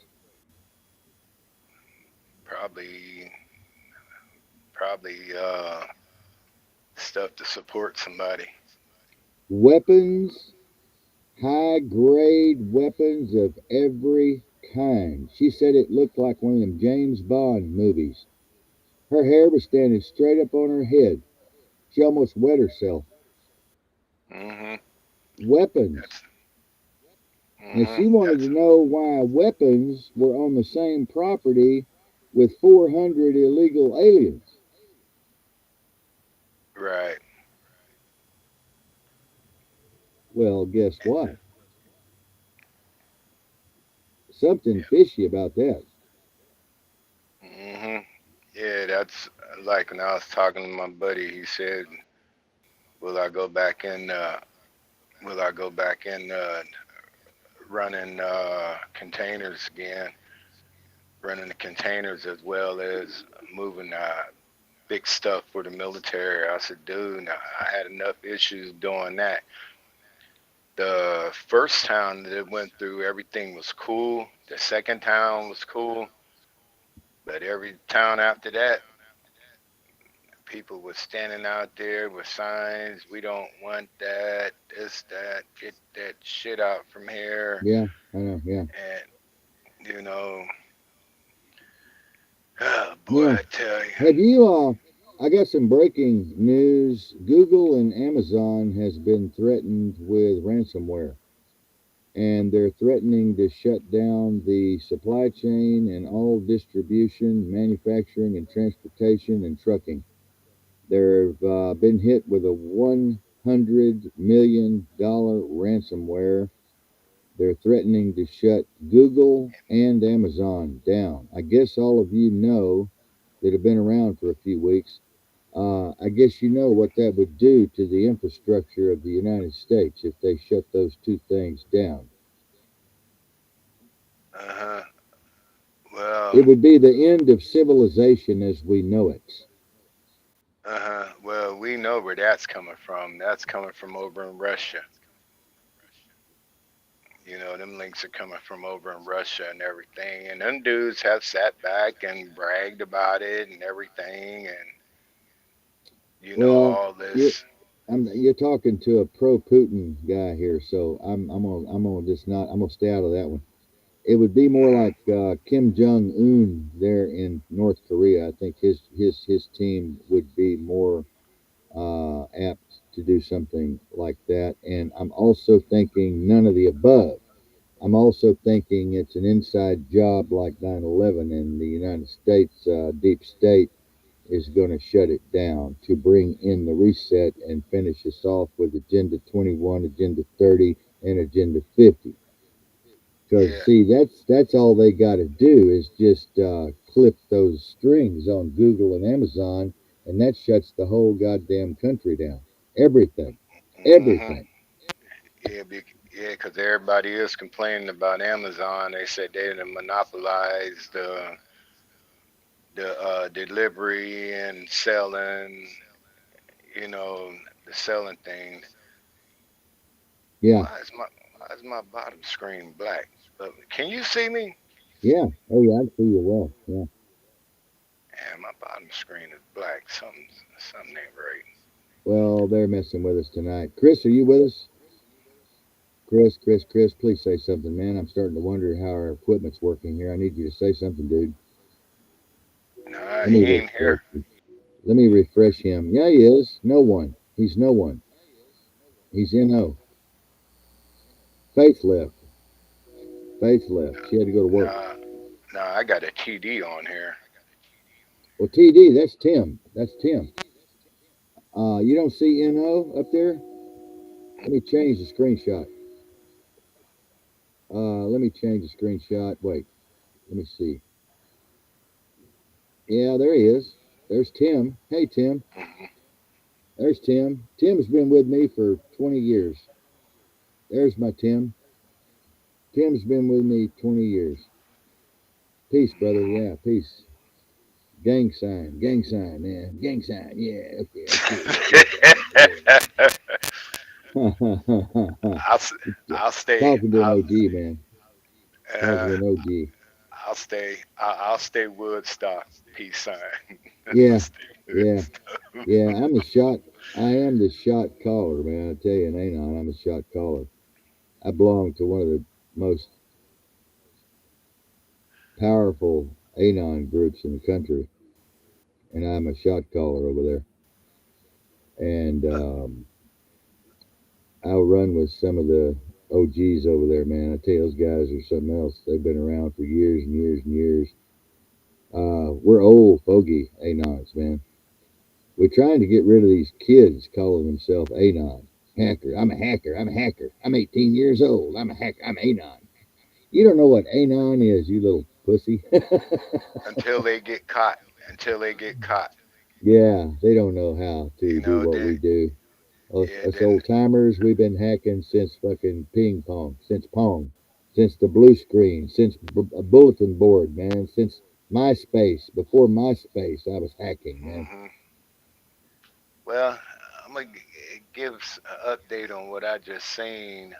Probably probably stuff to support somebody. weapons, high grade weapons of every kind. She said it looked like one of them James Bond movies. Her hair was standing straight up on her head. She almost wet herself. Hmm. Weapons. That's And hmm she wanted to that's know why weapons were on the same property with 400 illegal aliens. right. Well, guess what? Something Yeah. fishy about that. Hmm. Yeah, that's like when I was talking to my buddy. He said, "Will I go back in? Will I go back in running containers again? Running the containers as well as moving big stuff for the military." I said, "Dude, nah, I had enough issues doing that. The first town that it went through, everything was cool. The second town was cool, but every town after that, People were standing out there with signs. We don't want that. This, that. Get that shit out from here. Yeah, I know. Yeah, And you know, oh boy, yeah. I tell you. Have you? I got some breaking news. Google and Amazon has been threatened with ransomware, and they're threatening to shut down the supply chain and all distribution, manufacturing, and transportation and trucking. They've been hit with a $100 million ransomware. They're threatening to shut Google and Amazon down. I guess all of you know that have been around for a few weeks. I guess you know what that would do to the infrastructure of the United States if they shut those two things down. Uh huh. Well, It would be the end of civilization as we know it. uh huh. Well, we know where that's coming from. That's coming from over in Russia. You know, them links are coming from over in Russia and everything. And them dudes have sat back and bragged about it and everything. And, Well, all you're this. you're talking to a pro Putin guy here, so I'm gonna just not I'm gonna stay out of that one. It would be more Hmm. like Kim Jong Un there in North Korea. I think his team would be more apt to do something like that. And I'm also thinking none of the above. I'm also thinking it's an inside job like 9/11, and the United States deep state is going to shut it down to bring in the reset and finish us off with Agenda 21, Agenda 30, and Agenda 50. Because Yeah. see, that's all they got to do is just clip those strings on Google and Amazon, and that shuts the whole goddamn country down. Everything, Hmm. everything. Yeah, yeah, because everybody is complaining about Amazon. They said they done monopolized the delivery and selling, you know, the selling thing. Yeah, Why is my bottom screen black? Can you see me? yeah. Oh yeah, I see you well. Yeah. Yeah, my bottom screen is black. Something ain't right. Well, they're messing with us tonight. Chris, are you with us? Chris, please say something, man. I'm starting to wonder how our equipment's working here. I need you to say something, dude. Nah, Let he me ain't refresh. here. Let me refresh him. Yeah, he is. No one. He's no one. He's no. Faith left. Faith left. She had to go to work. Nah, nah, I got a TD on here. Well, TD, that's Tim. That's Tim. You don't see NO up there? Let me change the screenshot. Let me change the screenshot. Wait, let me see. Yeah, there he is. There's Tim. Hey, Tim. Hmm. There's Tim. Tim's been with me for 20 years. There's my Tim. Tim's been with me 20 years. Peace, brother. Yeah, peace. Gang sign, man. Gang sign. Yeah, okay, that's good. That's good. Yeah. I'll s- I'll stay. Talking to an OG, man. Talking Uh, to an OG. I'll stay Woodstock. Peace sign. I'll Yeah, stay yeah, Woodstock. yeah. I am the shot caller, man. I tell you, and Anon, I'm a shot caller. I belong to one of the most powerful Anon groups in the country, and I'm a shot caller over there. And I'll run with some of the OGs over there, man. I tell you, those guys are something else. They've been around for years and years and years. We're old fogey Anons, man. We're trying to get rid of these kids calling themselves Anon. Hacker. I'm a hacker. I'm a hacker. I'm 18 years old. I'm a hacker. I'm Anon. You don't know what Anon is, you little pussy. Until they get caught. Until they get caught. Yeah, they don't know how to do what Then we do. yeah, Us then old timers, we've been hacking since fucking ping pong, since Pong, since the blue screen, since a bulletin board, man, since MySpace. Before MySpace, I was hacking, man. hmm well, I'm gonna give an update on what I just seen.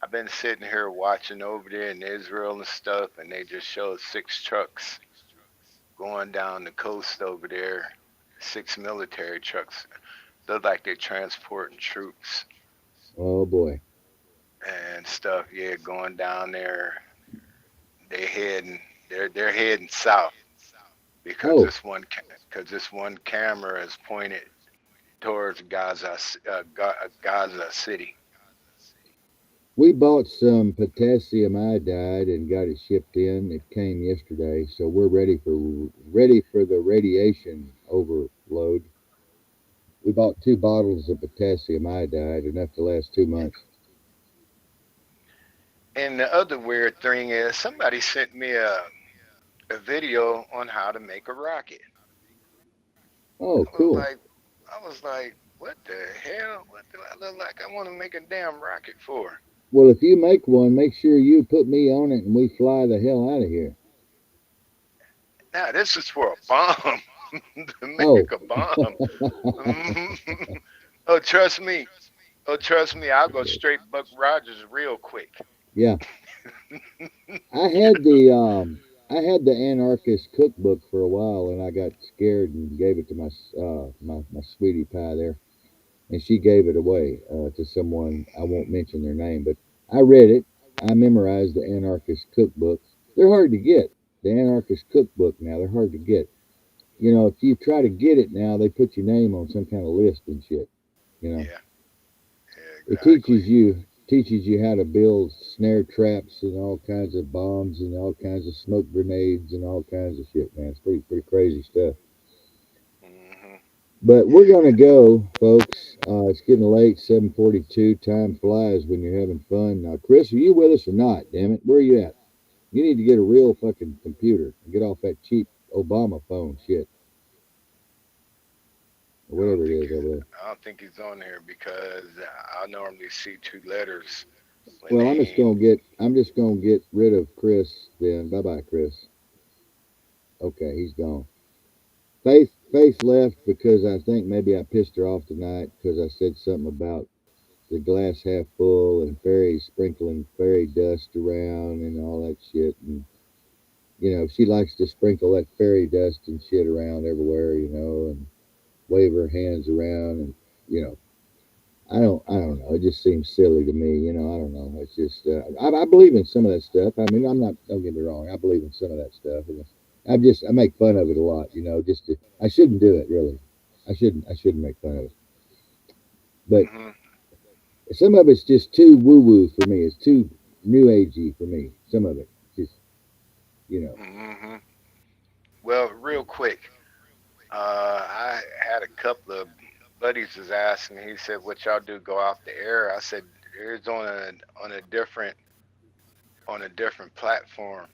I've been sitting here watching over there in Israel and stuff, and they just showed 6 trucks going down the coast over there. six military trucks. Look like they're transporting troops Oh boy. and stuff. Yeah, going down there. They heading. They're heading south because Oh, this one camera is pointed towards Gaza City. we bought some potassium iodide and got it shipped in. It came yesterday, so we're ready for the radiation overload. We bought 2 bottles of potassium iodide, enough to last 2 months. And the other weird thing is somebody sent me a video on how to make a rocket. Oh, I was cool. like, I was like, what the hell? What do I look like? I want to make a damn rocket for? Well, if you make one, make sure you put me on it and we fly the hell out of here. Now this is for a bomb to Oh, make a bomb. Oh, trust me. Oh, trust me. I'll go straight Buck Rogers real quick. yeah. I had the anarchist cookbook for a while, and I got scared and gave it to my sweetie pie there, and she gave it away to someone. I won't mention their name, but I read it. I memorized the anarchist cookbook. They're hard to get. The anarchist cookbook now they're hard to get. You know, if you try to get it now, they put your name on some kind of list and shit. You know, Yeah, yeah, it exactly. teaches you how to build snare traps and all kinds of bombs and all kinds of smoke grenades and all kinds of shit, man. It's pretty crazy stuff. Hmm. But we're Yeah, gonna go, folks. It's getting late, 7:42. Time flies when you're having fun. Chris, are you with us or not? Damn it, where are you at? You need to get a real fucking computer and get off that cheap Obama phone shit or I whatever don't it think is he's. over there. I don't think he's on here because I normally see two letters when Well, they. I'm just gonna get rid of Chris then. Bye bye, Chris. Okay, he's gone. Faith left because I think maybe I pissed her off tonight because I said something about the glass half full and fairies sprinkling fairy dust around and all that shit. And she likes to sprinkle that fairy dust and shit around everywhere, and wave her hands around and you know. I don't know. It just seems silly to me. I don't know. It's just, I believe in some of that stuff. I mean, I'm not, don't get me wrong. I believe in some of that stuff. And I make fun of it a lot, I shouldn't do it really. I shouldn't make fun of it. But Hmm. some of it's just too woo woo for me. It's too new agey for me. Some of it, just, you know, Hmm. Well, real quick, I had a couple of buddies was asking. He said, "What y'all do? Go off the air?" I said, "It's on a different platform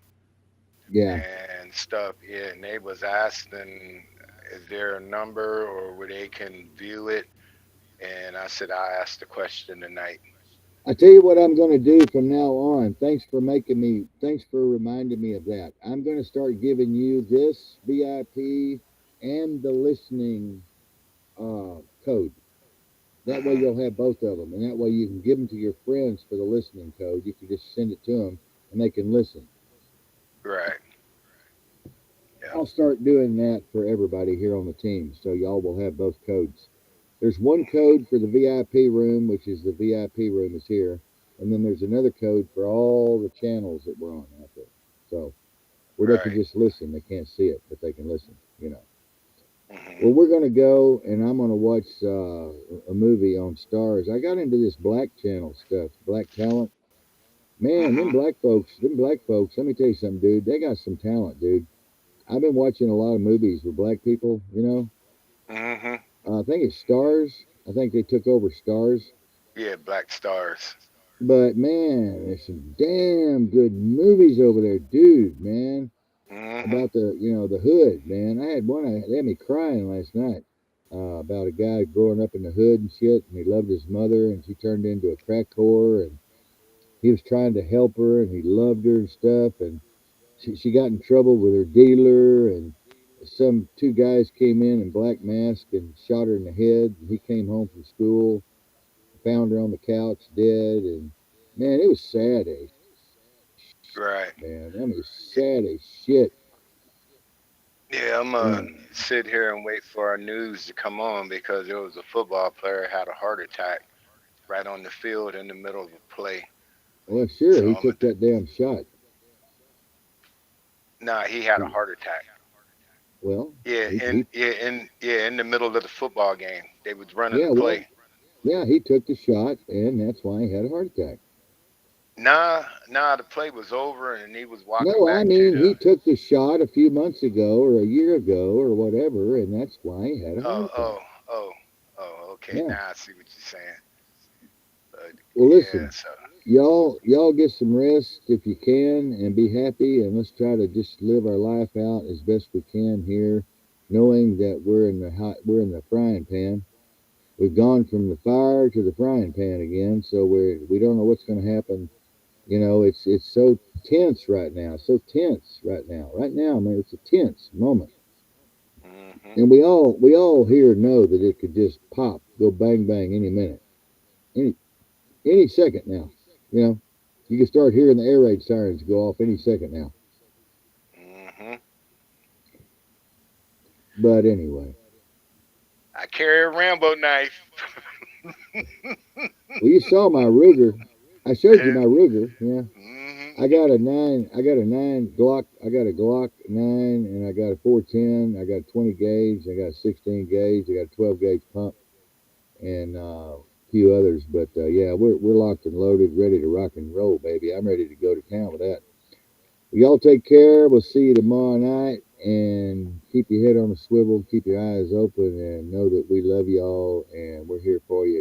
yeah. and stuff." Yeah, and they was asking, "Is there a number or where they can view it?" And I said, "I asked the question tonight." I tell you what I'm going to do from now on. Thanks for reminding me of that. I'm going to start giving you this VIP and the listening code. That way Hmm. you'll have both of them, and that way you can give them to your friends for the listening code. You can just send it to them, and they can listen. Right. Yeah. I'll start doing that for everybody here on the team, so y'all will have both codes. There's one Hmm. code for the VIP room, which is the VIP room is here, and then there's another code for all the channels that we're on out there. So where they can Right. just listen, they can't see it, but they can listen. Hmm. Well, we're gonna go, and I'm gonna watch a movie on Stars. I got into this Black Channel stuff, Black Talent. Man, them Hmm. black folks. Let me tell you something, dude. They got some talent, dude. I've been watching a lot of movies with black people. Hmm. I think it's Stars. I think they took over Stars. Yeah, Black Stars. But man, there's some damn good movies over there, dude. Man, Hmm. about the hood, man. I had one. They had me crying last night about a guy growing up in the hood and shit, and he loved his mother, and she turned into a crack whore, and he was trying to help her, and he loved her and stuff, and she got in trouble with her dealer, and some 2 guys came in black masks and shot her in the head. And he came home from school, found her on the couch dead, and man, it was sad as shit, Right. man. I mean, sad as shit. Yeah, I'm Uh, sit here and wait for our news to come on because there was a football player had a heart attack right on the field in the middle of a play. well, sure, So he I'm took gonna. that damn shot. Nah, he had a He, heart attack. well, Yeah, he in the middle of the football game, they was running yeah, a well, play. yeah, he took the shot, and that's why he had a heart attack. Nah, the play was over and he was walking No, I back to mean, the. he took the shot a few months ago or a year ago or whatever, and that's why he had a heart Oh, attack. oh, oh, oh. Okay, Yeah. now I see what you're saying. But Well, yeah, listen, so y'all get some rest if you can, and be happy, and let's try to just live our life out as best we can here, knowing that we're in the frying pan. We've gone from the fire to the frying pan again, so we don't know what's going to happen. You know, it's so tense right now, so tense right now. Right now, man, it's a tense moment, hmm and we all here know that it could just pop, go bang bang any minute, any any second now. You know, you can start hearing the air raid sirens go off any second now. hmm But anyway, I carry a Rambo knife. well, you saw my Ruger. I showed you my Ruger. Yeah, hmm I got a nine. I got a nine Glock. I got a Glock 9, and I got a 410. I got a 20 gauge. I got a 16 gauge. I got a 12 gauge pump, and a few others. But yeah, we're locked and loaded, ready to rock and roll, baby. I'm ready to go to town with that. Y'all take care. We'll see you tomorrow night. And keep your head on a swivel, keep your eyes open, and know that we love y'all and we're here for you.